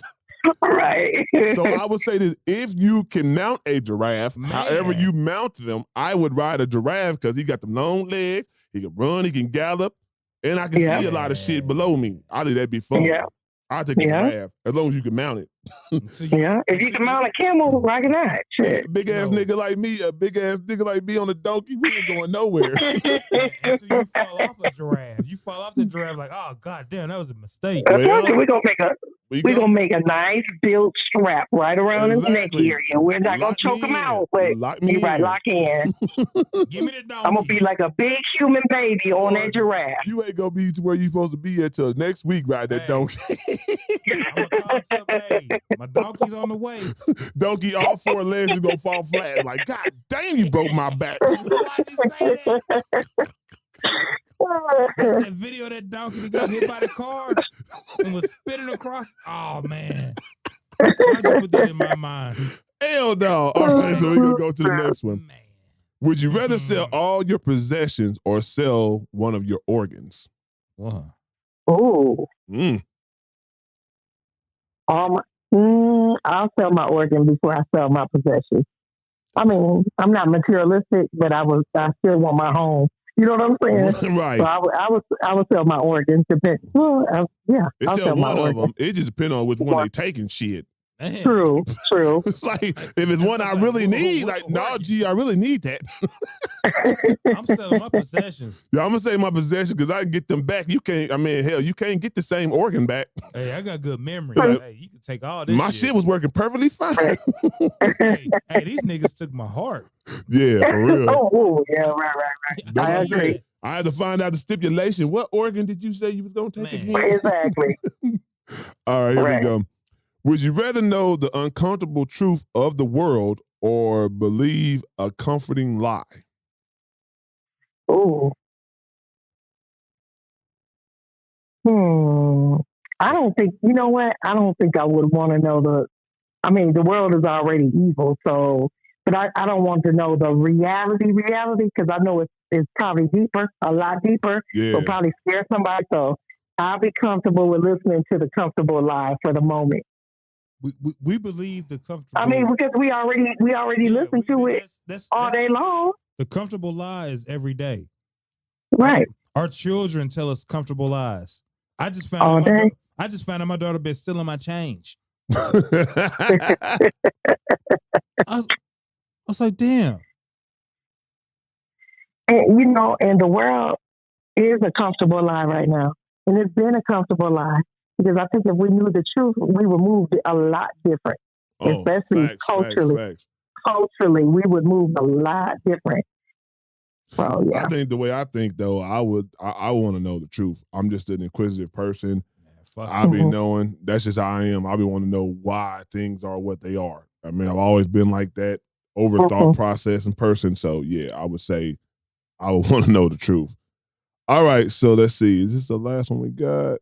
Right. So I would say this: if you can mount a giraffe, however you mount them, I would ride a giraffe because he got them long legs. He can run, he can gallop, and I can see a lot of shit below me. I think that'd be fun. Yeah. I'll take a giraffe as long as you can mount it. If you can mount a camel, why not? Shit. Big ass nigga like me, a big ass nigga like me on a donkey, we ain't going nowhere. Until you fall off a giraffe. You fall off the giraffe like, oh god damn, that was a mistake. We're gonna make a nice built strap right around his neck area. We're not gonna choke him out, but lock in. Give me the donkey. I'm gonna be like a big human baby on that giraffe. You ain't gonna be to where you supposed to be until next week, ride that donkey. My donkey's on the way. Donkey, all four legs is gonna fall flat. Like, god damn, you broke my back. Why'd you say that? That's that video of that donkey that got hit by the car and was spinning across. Oh man. Why'd you put that in my mind? Hell no. All right, so we're gonna go to the next one. Man. Would you rather sell all your possessions or sell one of your organs? Wow. Oh. I'll sell my organ before I sell my possessions. I mean, I'm not materialistic, but I still want my home. You know what I'm saying? Right. So I would sell my organs. I'll sell one of them. It just depends on which one they taking shit. Damn. True. It's like, if it's one I really need, like, no, G, I really need that. I'm selling my possessions. Yeah, I'm going to say my possessions because I can get them back. You can't, hell, you can't get the same organ back. Hey, I got good memory. Hey, you can take all this My shit was working perfectly fine. hey, these niggas took my heart. Yeah, for real. Oh, yeah, right. I agree. I had to find out the stipulation. What organ did you say you was going to take again? Exactly. All right, here we go. Would you rather know the uncomfortable truth of the world or believe a comforting lie? Ooh. I don't think, you know what? I don't think I would want to know the world is already evil, so, but I don't want to know the reality, because I know it's probably deeper, a lot deeper. Yeah. It'll probably scare somebody, so I'll be comfortable with listening to the comfortable lie for the moment. We believe the comfortable. I mean, because we already listen to it all day long. The comfortable lie is every day. Right. Our children tell us comfortable lies. I just found out my daughter been stealing my change. I was like, damn. And the world is a comfortable lie right now, and it's been a comfortable lie. Because I think if we knew the truth, we would move a lot different. Especially culturally. Facts. Culturally, we would move a lot different. So, yeah. I think the way I think, though, I want to know the truth. I'm just an inquisitive person. I'll be knowing. That's just how I am. I'll be wanting to know why things are what they are. I mean, I've always been like that, overthought process in person. So, yeah, I would say I would want to know the truth. All right, so let's see. Is this the last one we got?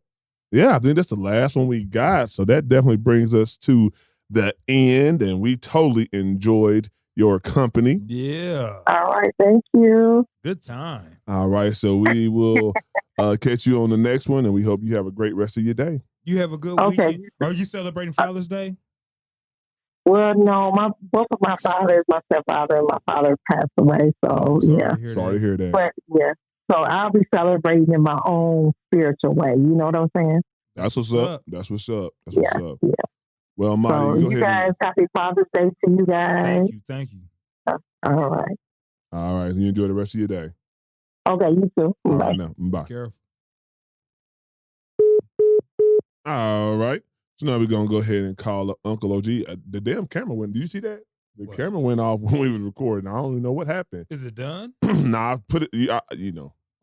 Yeah, I think that's the last one we got. So that definitely brings us to the end, and we totally enjoyed your company. Yeah. All right, thank you. Good time. All right, so we will catch you on the next one, and we hope you have a great rest of your day. You have a good weekend. Are you celebrating Father's Day? Well, no, both of my fathers, my stepfather and my father passed away, so Sorry to hear that. But yeah. So I'll be celebrating in my own spiritual way. You know what I'm saying? That's what's up. That's what's up. Yeah. Well, Marty, so you guys, happy Father's Day to you guys. Thank you. All right. All right. You enjoy the rest of your day. Okay, you too. All Bye. right, now. Bye. Careful. All right. So now we're going to go ahead and call up Uncle OG. The damn camera went. Do you see that? The camera went off when we was recording. I don't even know what happened. Is it done? Nah, I put it.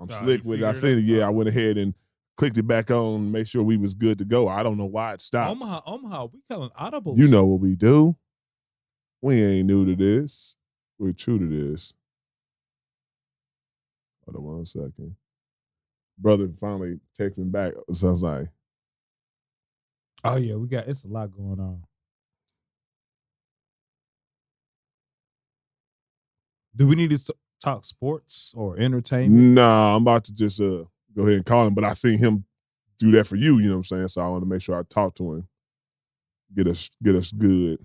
I'm slick with it. I said, I went ahead and clicked it back on, make sure we was good to go. I don't know why it stopped. Omaha, we calling audibles. You know what we do. We ain't new to this. We're true to this. Hold on 1 second. Brother finally texting back. So I was like, oh yeah, it's a lot going on. Do we need to talk sports or entertainment? Nah, I'm about to just go ahead and call him, but I seen him do that for you, you know what I'm saying? So I want to make sure I talk to him. Get us good.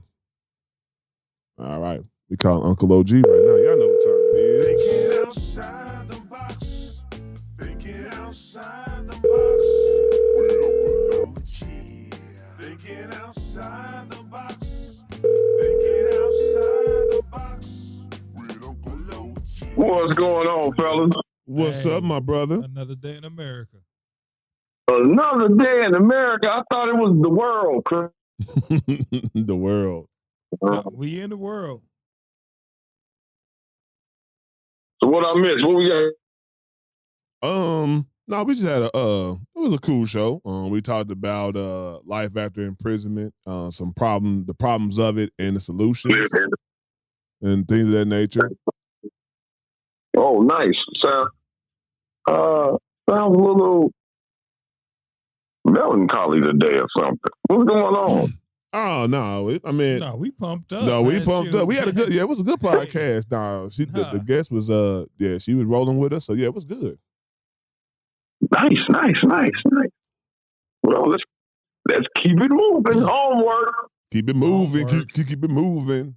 All right. We call him Uncle OG right now. Y'all know what time it is. Thinking outside the box. Thinking outside the box. With Uncle OG. Thinking outside the box. Thinking outside the box. With Uncle OG. What's going on, fellas? What's up, my brother? Another day in America. Another day in America. I thought it was the world, Chris. The world. No, we in the world. So what I missed? What we got? No, we just had it was a cool show. We talked about life after imprisonment, the problems of it and the solutions and things of that nature. Oh, nice. Sounds a little melancholy today or something. What's going on? Oh no! No, we pumped up. No, we man. pumped up. We had it was a good podcast. No, the guest was she was rolling with us, so yeah, it was good. Nice. Well, let's keep it moving. Homework. Keep it moving. Keep it moving.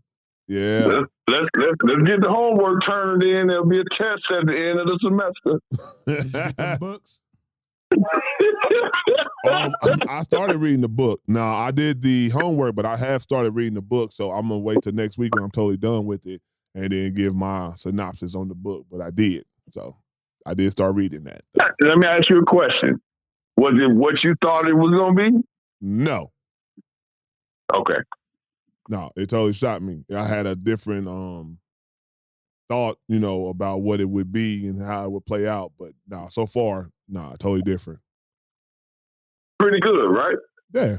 Yeah. Let's get the homework turned in. There'll be a test at the end of the semester. Did you get them books? I started reading the book. Now, I did the homework, but I have started reading the book, so I'm going to wait till next week when I'm totally done with it and then give my synopsis on the book. But I did. So I did start reading that. Let me ask you a question. Was it what you thought it was going to be? No. Okay. No, it totally shocked me. I had a different thought, about what it would be and how it would play out. But so far, totally different. Pretty good, right? Yeah.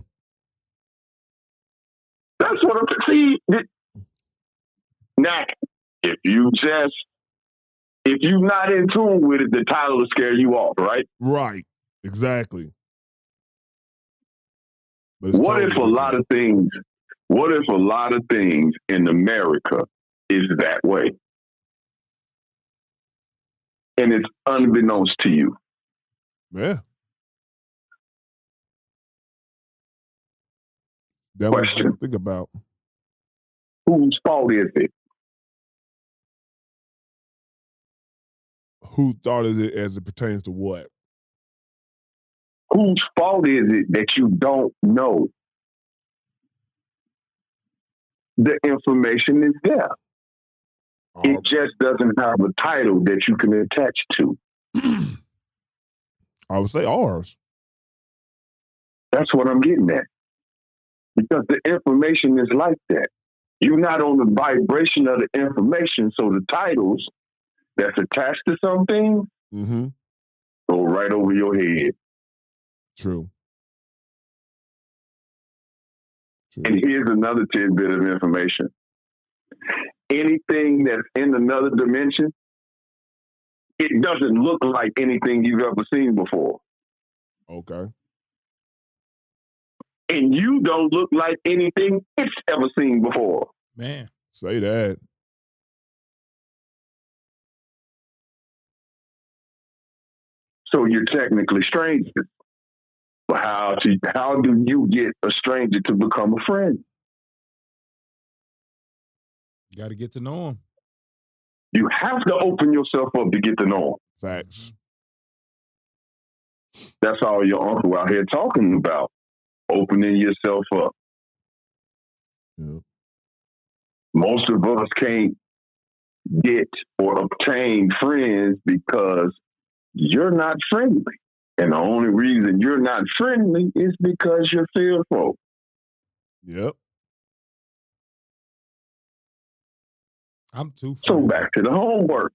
That's what I'm see. Now, if you're not in tune with it, the title will scare you off, right? Right. Exactly. But What if a lot of things in America is that way? And it's unbeknownst to you. Yeah. That was something to think about. Whose fault is it? Who thought of it as it pertains to what? Whose fault is it that you don't know? The information is there. It just doesn't have a title that you can attach to. I would say ours. That's what I'm getting at. Because the information is like that. You're not on the vibration of the information, so the titles that's attached to something go right over your head. True. And here's another tidbit of information. Anything that's in another dimension, it doesn't look like anything you've ever seen before. Okay. And you don't look like anything it's ever seen before. Man. Say that. So you're technically strangers. But how do you get a stranger to become a friend? Got to get to know them. You have to open yourself up to get to know them. Facts. That's all your uncle out here talking about. Opening yourself up. Yeah. Most of us can't get or obtain friends because you're not friendly. And the only reason you're not friendly is because you're fearful. Yep. I'm too So free. back to the homework.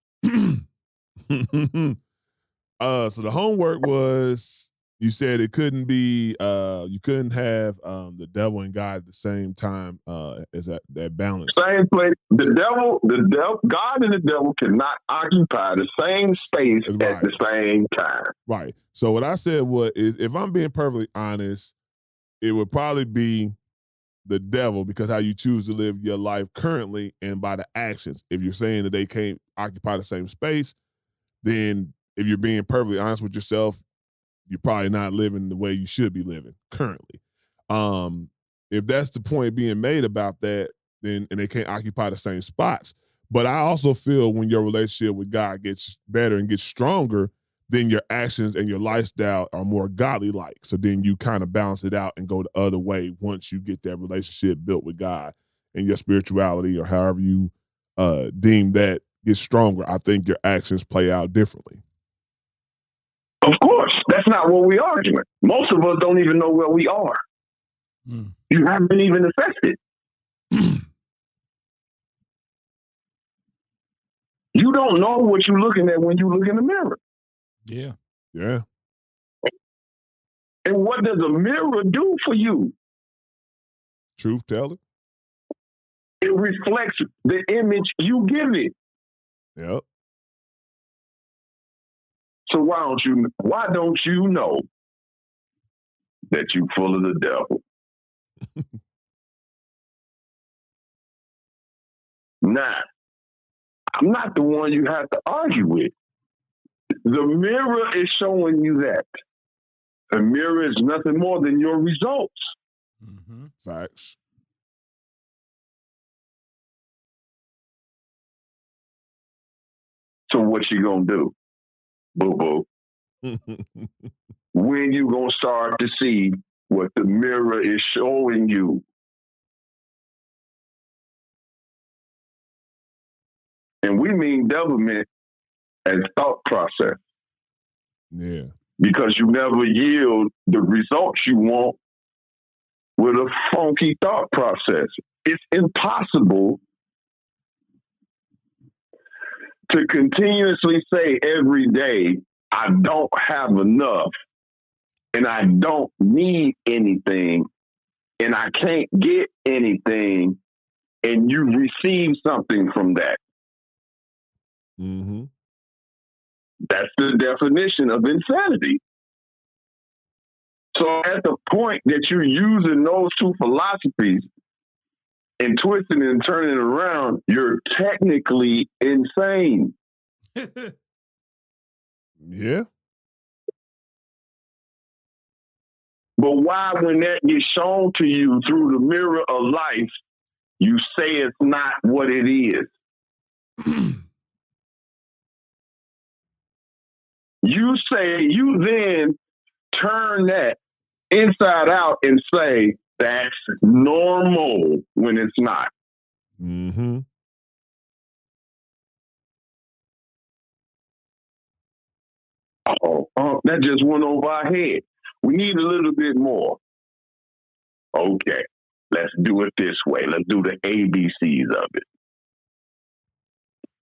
So the homework was, you said it couldn't be, you couldn't have the devil and God at the same time, as that balance. Same place. The devil, God and the devil cannot occupy the same space at the same time. Right. So what I said was, if I'm being perfectly honest, it would probably be the devil, because how you choose to live your life currently and by the actions. If you're saying that they can't occupy the same space, then if you're being perfectly honest with yourself, you're probably not living the way you should be living currently. If that's the point being made about that, then and they can't occupy the same spots. But I also feel when your relationship with God gets better and gets stronger, then your actions and your lifestyle are more godly like. So then you kind of balance it out and go the other way once you get that relationship built with God, and your spirituality, or however you deem that, gets stronger. I think your actions play out differently. Of course, that's not what we're arguing. Most of us don't even know where we are. You haven't even assessed it. You don't know what you're looking at when you look in the mirror. Yeah. Yeah. And what does a mirror do for you? Truth teller. It reflects the image you give it. Yep. So why don't you know that you're full of the devil? Now, I'm not the one you have to argue with. The mirror is showing you that. A mirror is nothing more than your results. Mm-hmm. Facts. So what you gonna do, boo-boo? When you gonna start to see what the mirror is showing you? And we mean devilment as thought process. Yeah. Because you never yield the results you want with a funky thought process. It's impossible to continuously say every day, I don't have enough, and I don't need anything, and I can't get anything, and you receive something from that. Mm-hmm. That's the definition of insanity. So at the point that you're using those two philosophies and twisting and turning around, you're technically insane. Yeah. But why, when that gets shown to you through the mirror of life, you say it's not what it is? You then turn that inside out and say that's normal when it's not. Mm-hmm. That just went over our head. We need a little bit more. Okay, let's do it this way. Let's do the ABCs of it.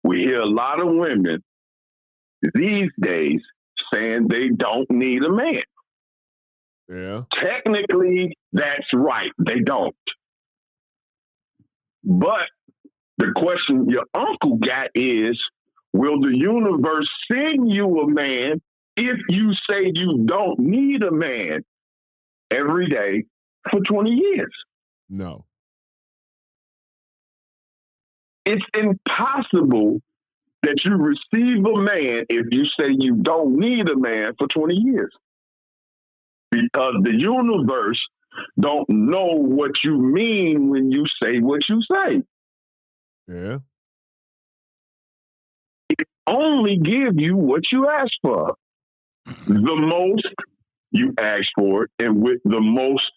We hear a lot of women these days saying they don't need a man. Yeah. Technically, that's right. They don't. But the question your uncle got is, will the universe send you a man if you say you don't need a man every day for 20 years? No. It's impossible that you receive a man if you say you don't need a man for 20 years. Because the universe don't know what you mean when you say what you say. Yeah. It only give you what you ask for. The most you ask for it, and with the most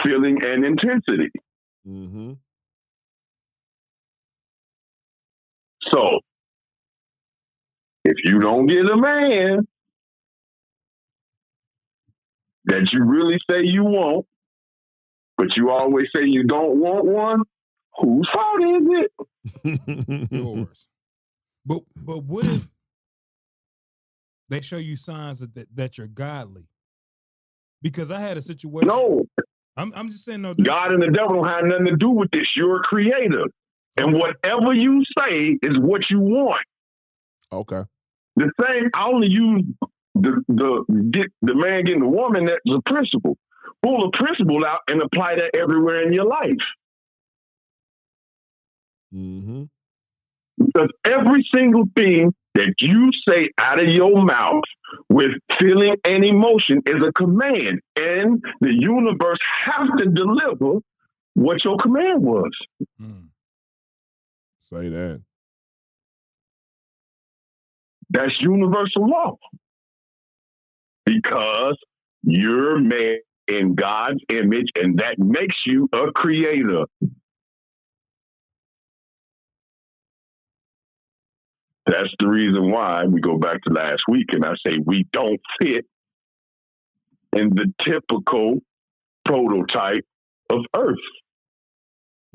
feeling and intensity. Mm-hmm. So, if you don't get a man that you really say you want, but you always say you don't want one, whose fault is it? yours. But what if they show you signs that you're godly? Because I had a situation. No, I'm just saying, no. God and the devil don't have nothing to do with this. You're a creator. And whatever you say is what you want. Okay. The same, I only use the man getting the woman that's a principle. Pull a principle out and apply that everywhere in your life. Mm-hmm. Because every single thing that you say out of your mouth with feeling and emotion is a command. And the universe has to deliver what your command was. Say that. That's universal law. Because you're made in God's image, and that makes you a creator. That's the reason why we go back to last week, and I say we don't fit in the typical prototype of Earth.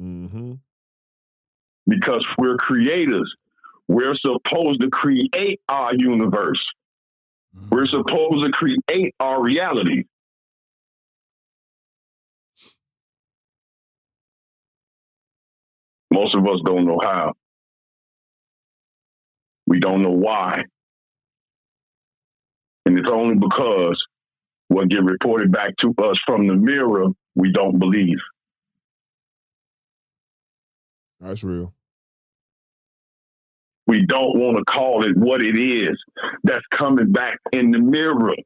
Mm-hmm. Because we're creators. We're supposed to create our universe. We're supposed to create our reality. Most of us don't know how. We don't know why. And it's only because what get reported back to us from the mirror, we don't believe. That's real. We don't want to call it what it is that's coming back in the mirror.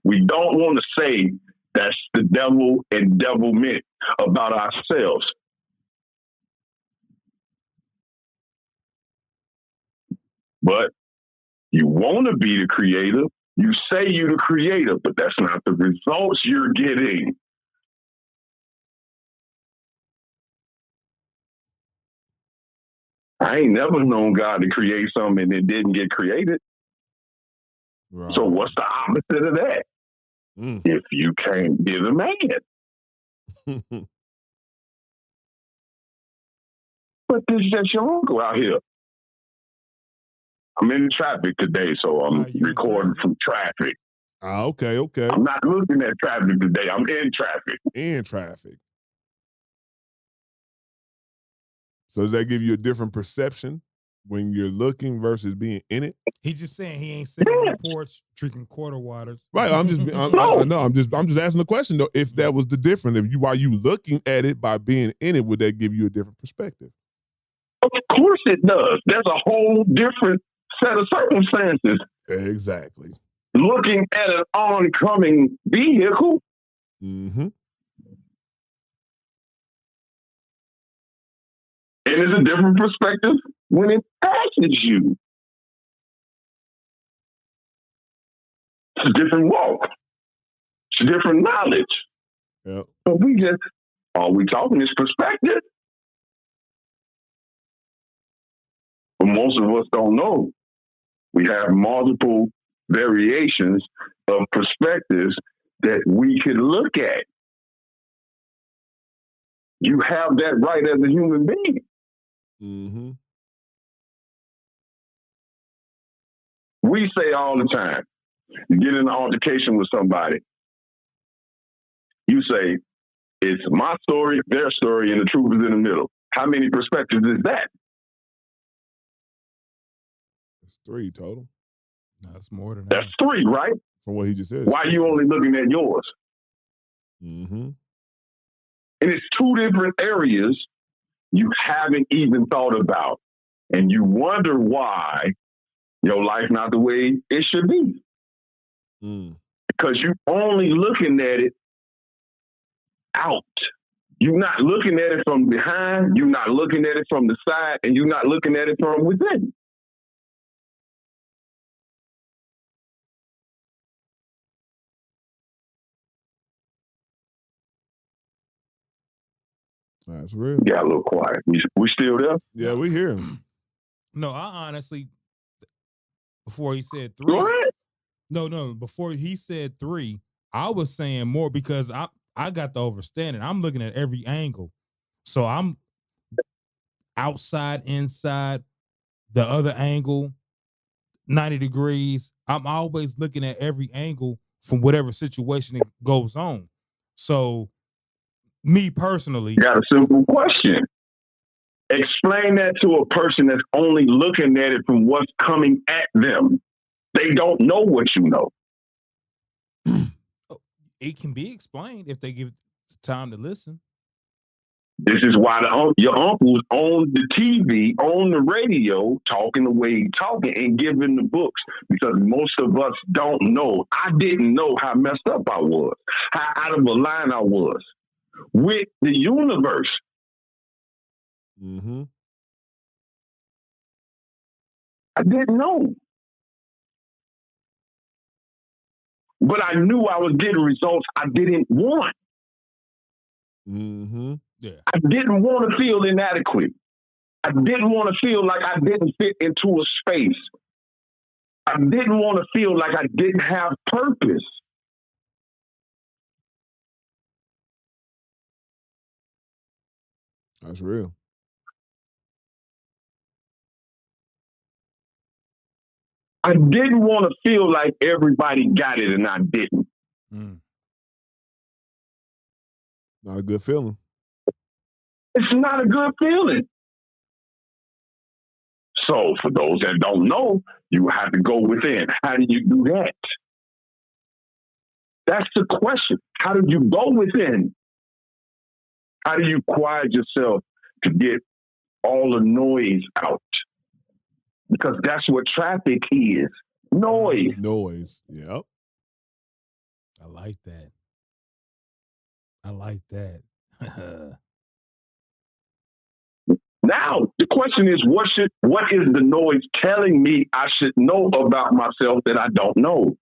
We don't want to say that's the devil and devilment about ourselves. But you want to be the creator. You say you're the creator, but that's not the results you're getting. I ain't never known God to create something and it didn't get created. Right. So what's the opposite of that? If you can't be the man. But this is just your uncle out here. I'm in traffic today, so I'm recording from traffic. Okay. I'm not looking at traffic today. I'm in traffic. In traffic. So does that give you a different perception when you're looking versus being in it? He's just saying he ain't sitting on the porch drinking quarter waters. Right. I'm just asking the question though. If that was the difference, while you looking at it by being in it, would that give you a different perspective? Of course it does. There's a whole different set of circumstances. Exactly. Looking at an oncoming vehicle. Mm-hmm. And it's a different perspective when it passes you. It's a different walk. It's a different knowledge. Yep. But all we talking is perspective. But most of us don't know. We have multiple variations of perspectives that we can look at. You have that right as a human being. Mm-hmm. We say all the time, you get in an altercation with somebody, you say, it's my story, their story, and the truth is in the middle. How many perspectives is that? It's 3 total. No, it's more than that. That's 3, right? From what he just said. Why are you only looking at yours? Mm-hmm. And it's 2 different areas you haven't even thought about. And you wonder why your life not the way it should be. Because you're only looking at it out. You're not looking at it from behind. You're not looking at it from the side. And you're not looking at it from within. That's real. Got a little quiet. We still there? Yeah, we here. No, I honestly, before he said 3. Go ahead. No, before he said 3, I was saying more because I got the overstanding. I'm looking at every angle. So outside, inside, the other angle, 90 degrees. I'm always looking at every angle from whatever situation it goes on. So, me personally, Got a simple question. Explain that to a person that's only looking at it from what's coming at them. They don't know what you know. it can be explained if they give time to listen. This is why your uncle's on the TV, on the radio, talking the way he's talking and giving the books, because most of us don't know. I didn't know how messed up I was, how out of a line I was with the universe. Mm-hmm. I didn't know. But I knew I was getting results I didn't want. Mm-hmm. Yeah. I didn't want to feel inadequate. I didn't want to feel like I didn't fit into a space. I didn't want to feel like I didn't have purpose. That's real. I didn't want to feel like everybody got it and I didn't. Not a good feeling. It's not a good feeling. So for those that don't know, you have to go within. How do you do that? That's the question. How do you go within? How do you quiet yourself to get all the noise out? Because that's what traffic is. Noise. Noise. Yep. I like that. I like that. Now, the question is, what is the noise telling me I should know about myself that I don't know?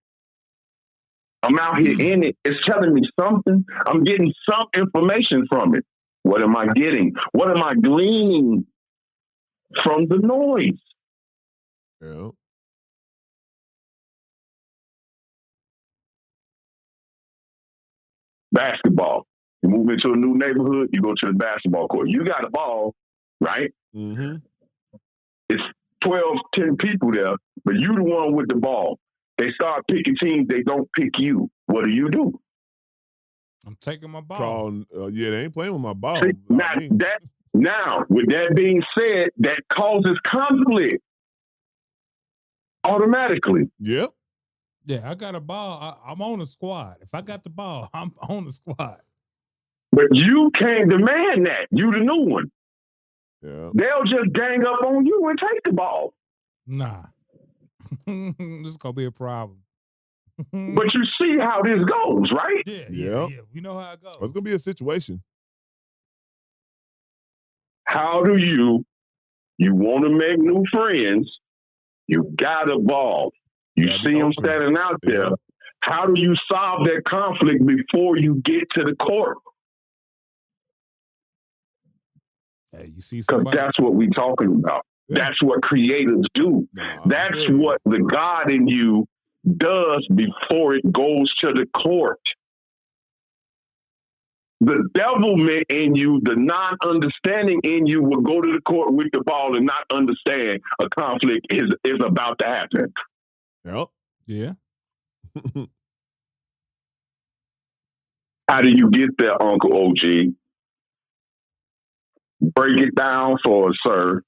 I'm out here in it. It's telling me something. I'm getting some information from it. What am I getting? What am I gleaning from the noise? Yep. Basketball. You move into a new neighborhood, you go to the basketball court. You got a ball, right? Mm-hmm. It's 12, 10 people there, but you the one with the ball. They start picking teams, they don't pick you. What do? I'm taking my ball. Yeah, they ain't playing with my ball. See, now, with that being said, that causes conflict automatically. Yep. Yeah, I got a ball. I'm on the squad. If I got the ball, I'm on the squad. But you can't demand that. You the new one. Yeah. They'll just gang up on you and take the ball. Nah. This is going to be a problem. But you see how this goes, right? Yeah. We know how it goes. It's going to be a situation. How do you want to make new friends? You got a ball. You see them standing out there. Yeah. How do you solve that conflict before you get to the court? Hey, you see somebody? Because that's what we're talking about. Yeah. That's what creatives do. That's what the God in you does before it goes to the court. The devilment in you, the non-understanding in you will go to the court with the ball and not understand a conflict is about to happen. Yep. Yeah. How do you get there, Uncle OG? Break it down for us, sir,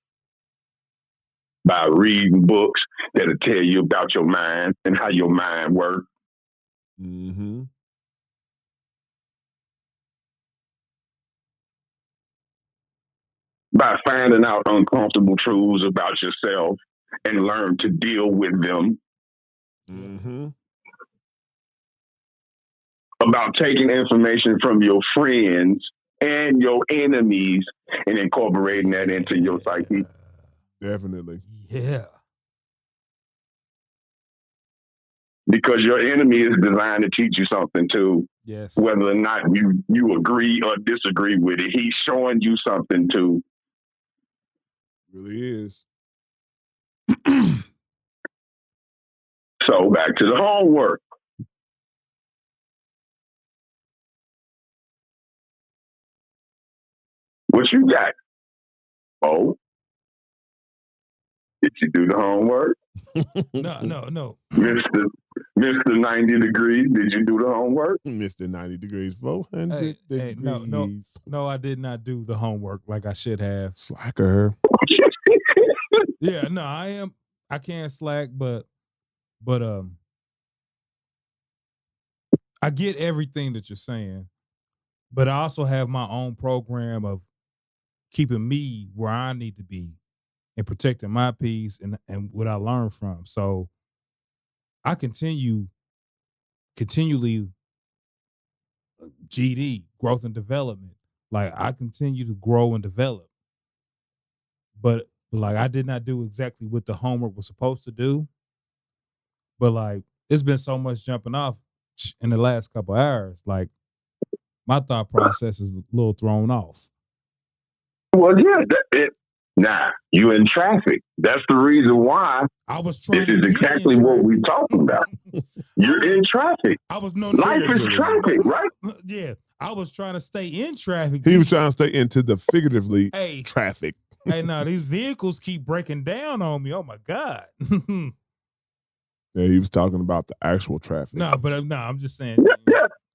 by reading books that'll tell you about your mind and how your mind works. Mm-hmm. By finding out uncomfortable truths about yourself and learn to deal with them. Mm-hmm. About taking information from your friends and your enemies and incorporating that into your psyche. Definitely. Yeah. Because your enemy is designed to teach you something too. Yes. Whether or not you agree or disagree with it, he's showing you something too. Really is. So back to the homework. What you got? Oh, Did you do the homework? No. Mr. 90 degrees, did you do the homework? Mr. 90 degrees, 400 degrees. No, I did not do the homework like I should have. Slacker. Yeah, no, I can't slack, but I get everything that you're saying, but I also have my own program of keeping me where I need to be and protecting my peace and what I learned from. So I continually GD, growth and development. Like I continue to grow and develop. But like I did not do exactly what the homework was supposed to do. But like it's been so much jumping off in the last couple hours. Like my thought process is a little thrown off. Well, yeah, you in traffic. That's the reason why I was trying. This is exactly what we're talking about. You're in traffic. Life is traffic, right? Yeah, I was trying to stay in traffic. He was trying to stay into the figuratively traffic. Hey, no, these vehicles keep breaking down on me. Oh my God. Yeah, he was talking about the actual traffic. No, but I'm just saying.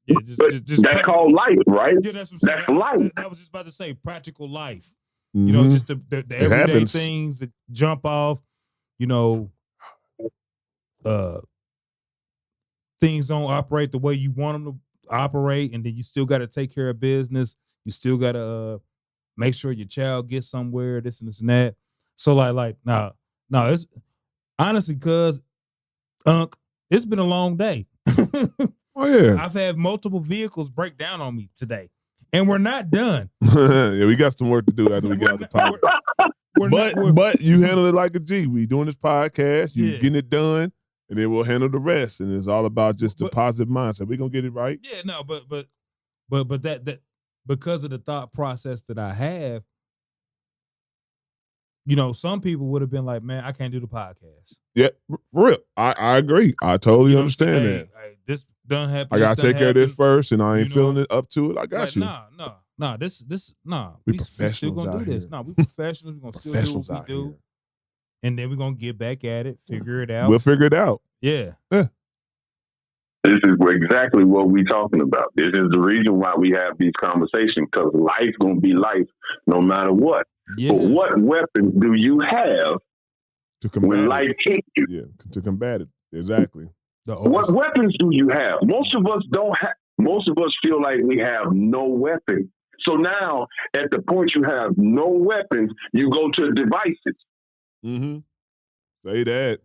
Just that's called life, right? Yeah, that's what I'm saying. Life. I was just about to say practical life. You know, just the everyday things that jump off. You know, things don't operate the way you want them to operate, and then you still got to take care of business. You still got to make sure your child gets somewhere. This and this and that. So no, it's honestly because it's been a long day. Oh yeah, I've had multiple vehicles break down on me today, and we're not done. Yeah, we got some work to do after we get out the podcast. But you handle it like a G. We doing this podcast, you getting it done, and then we'll handle the rest. And it's all about just the positive mindset. We're gonna get it right. Yeah, no, but that because of the thought process that I have, you know, some people would have been like, "Man, I can't do the podcast." Yeah, for real. I agree. I totally understand that. Hey, this done happen. I gotta take care of this first, and I ain't feeling it up to it. I got you. Nah. This we still gonna do this. Here. Nah, we professionals. We gonna still do what we do, and then we're gonna get back at it, figure it out. We'll figure it out. Yeah. This is exactly what we're talking about. This is the reason why we have these conversations, because life's gonna be life no matter what. Yes. But what weapons do you have when life hits you? Yeah, to combat it. Exactly. What weapons do you have? Most of us don't have. Most of us feel like we have no weapon. So now, at the point you have no weapons, you go to devices. Mm-hmm. Say that.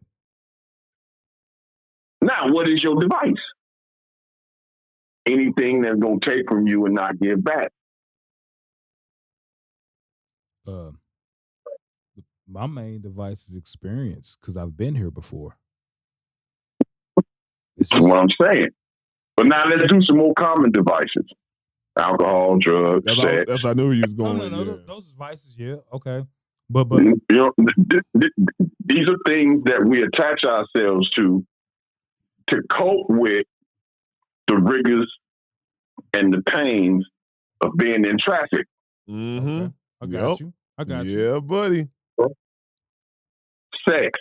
Now, what is your device? Anything that's going to take from you and not give back. My main device is experience, because I've been here before. That's what I'm saying. But now let's do some more common devices. Alcohol, drugs, sex. That's I knew you was going. No, those devices, yeah, okay. But you know, these are things that we attach ourselves to cope with the rigors and the pains of being in traffic. Mm-hmm. Okay. I got you. Yeah, buddy. Sex.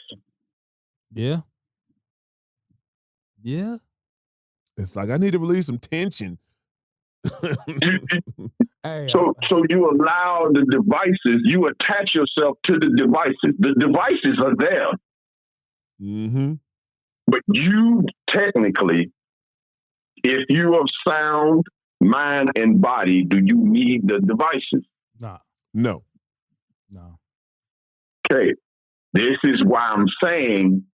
Yeah. Yeah. It's like I need to release some tension. So you allow the devices, you attach yourself to the devices. The devices are there. Mm-hmm. But you technically, if you are sound mind and body, do you need the devices? No. Okay. This is why I'm saying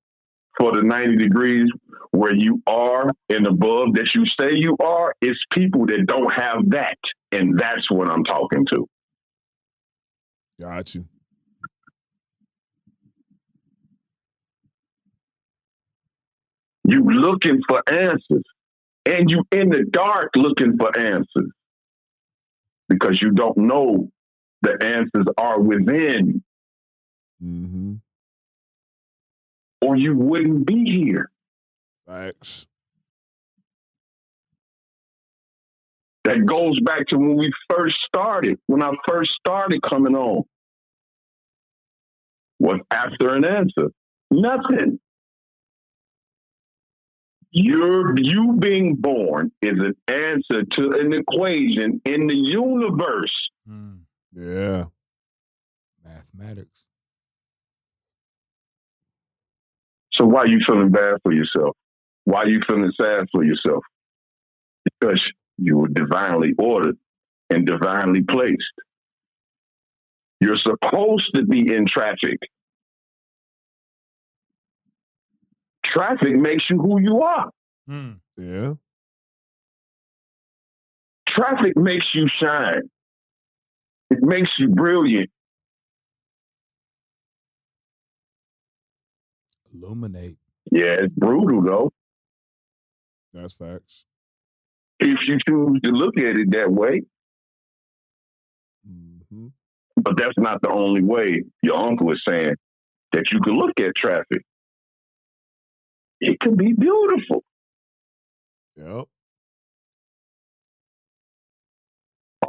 for the 90 degrees where you are and above that you say you are, it's people that don't have that. And that's what I'm talking to. Got you. You looking for answers. And you in the dark looking for answers. Because you don't know the answers are within. Mm-hmm. Or you wouldn't be here. Facts. That goes back to when we first started, when I first started coming on. What's after an answer? Nothing. You being born is an answer to an equation in the universe. Yeah. Mathematics. So why are you feeling bad for yourself? Why are you feeling sad for yourself? Because you were divinely ordered and divinely placed. You're supposed to be in traffic. Traffic makes you who you are. Yeah. Traffic makes you shine. It makes you brilliant. Illuminate. Yeah, it's brutal though. That's facts. If you choose to look at it that way. Mm-hmm. But that's not the only way. Your uncle is saying that you can look at traffic. It can be beautiful. Yep.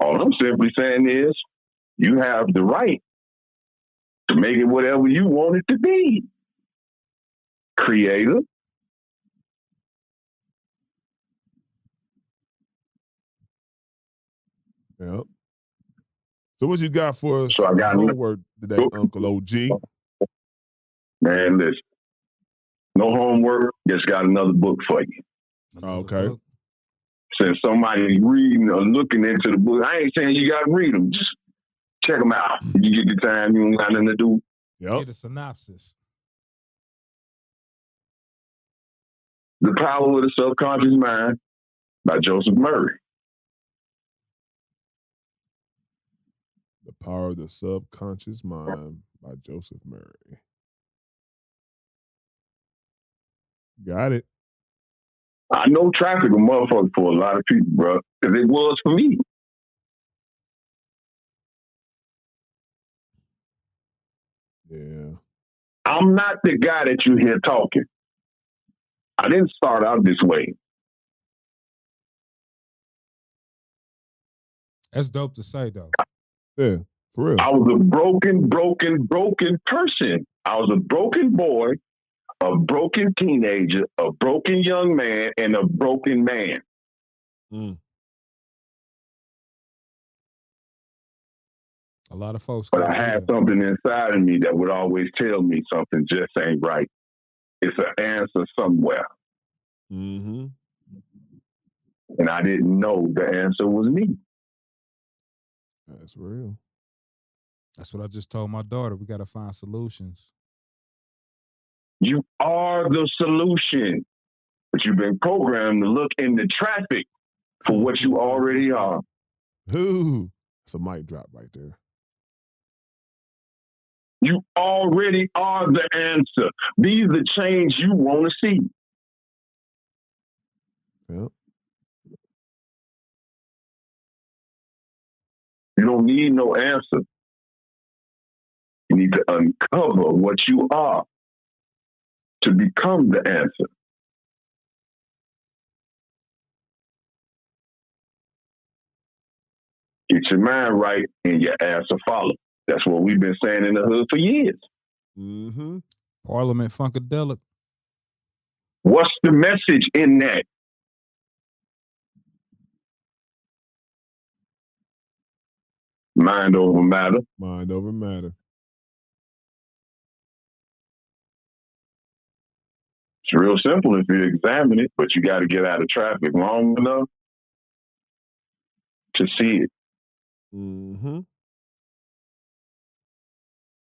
All I'm simply saying is you have the right to make it whatever you want it to be. Creator. Yep. So what you got for us? So I got homework today, Uncle OG. Man, listen. No homework. Just got another book for you. Okay. Since somebody's reading or looking into the book, I ain't saying you got to read them. Just check them out. You get the time, you ain't got nothing to do. Yep. Get a synopsis. The Power of the Subconscious Mind by Joseph Murray. The Power of the Subconscious Mind by Joseph Murray. Got it. I know traffic a motherfucker for a lot of people, bro, because it was for me. Yeah. I'm not the guy that you hear talking. I didn't start out this way. That's dope to say, though. Yeah, for real. I was a broken person. I was a broken boy, a broken teenager, a broken young man, and a broken man. A lot of folks. But I had something inside of me that would always tell me something just ain't right. It's an answer somewhere. Mm-hmm. And I didn't know the answer was me. That's real. That's what I just told my daughter. We got to find solutions. You are the solution. But you've been programmed to look in the traffic for what you already are. Ooh, that's a mic drop right there. You already are the answer. Be the change you want to see. Yep. You don't need no answer. You need to uncover what you are to become the answer. Get your mind right and your ass will follow. That's what we've been saying in the hood for years. Mm-hmm. Parliament Funkadelic. What's the message in that? Mind over matter. Mind over matter. It's real simple if you examine it, but you got to get out of traffic long enough to see it. Mm-hmm.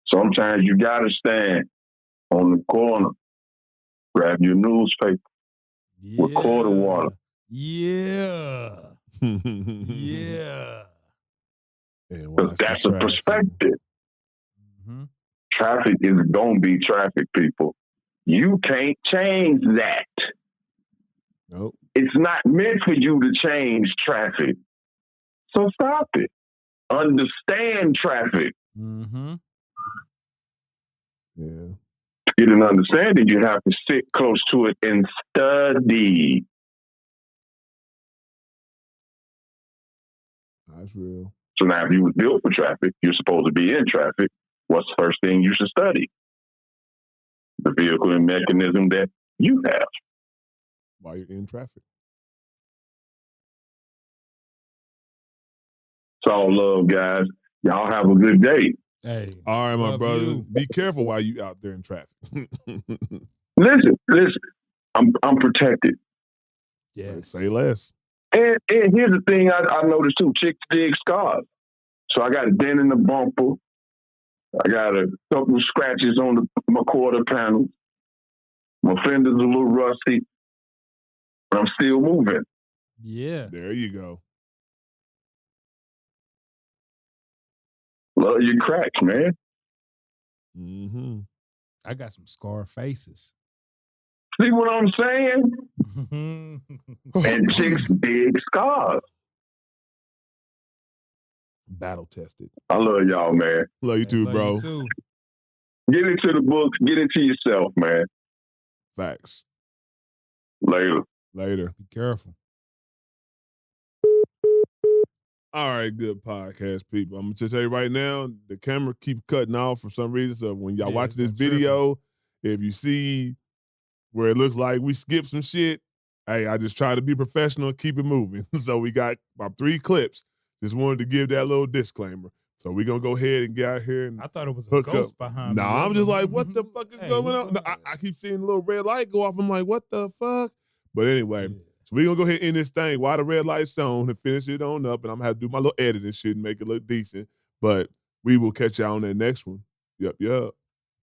Sometimes you got to stand on the corner, grab your newspaper with quarter water. Yeah. Yeah. Because that's a perspective. Mm-hmm. Traffic is going to be traffic, people. You can't change that. Nope. It's not meant for you to change traffic. So stop it. Understand traffic. Mm-hmm. Yeah. To get an understanding, you have to sit close to it and study. That's real. So now if you was built for traffic, you're supposed to be in traffic. What's the first thing you should study? the vehicle and mechanism that you have. While you're in traffic. It's all love, guys. Y'all have a good day. Hey, all right, my brother. You. Be careful while you out there in traffic. Listen. I'm protected. Yes. Say less. And here's the thing I noticed too: chicks dig scars. So I got a dent in the bumper. I got a couple of scratches on my quarter panel. My fender's a little rusty, but I'm still moving. Yeah. There you go. Love your cracks, man. Mm-hmm. I got some scar faces. See what I'm saying? And chicks dig scars. Battle tested. I love y'all, man. Love you too, bro. You too. Get into the books. Get into yourself, man. Facts. Later. Be careful. All right, good podcast people. I'm gonna just tell you right now, the camera keep cutting off for some reason. So when y'all watch this video, if you see where it looks like we skipped some shit, hey, I just try to be professional and keep it moving. So we got about 3 clips. Just wanted to give that little disclaimer. So we're gonna go ahead and get out here and I thought it was a ghost behind me. I'm just like, what the fuck is going on? No, I keep seeing a little red light go off. I'm like, what the fuck? But anyway, so we're gonna go ahead and end this thing while the red light's on and finish it on up. And I'm gonna have to do my little editing shit and make it look decent. But we will catch y'all on that next one. Yup.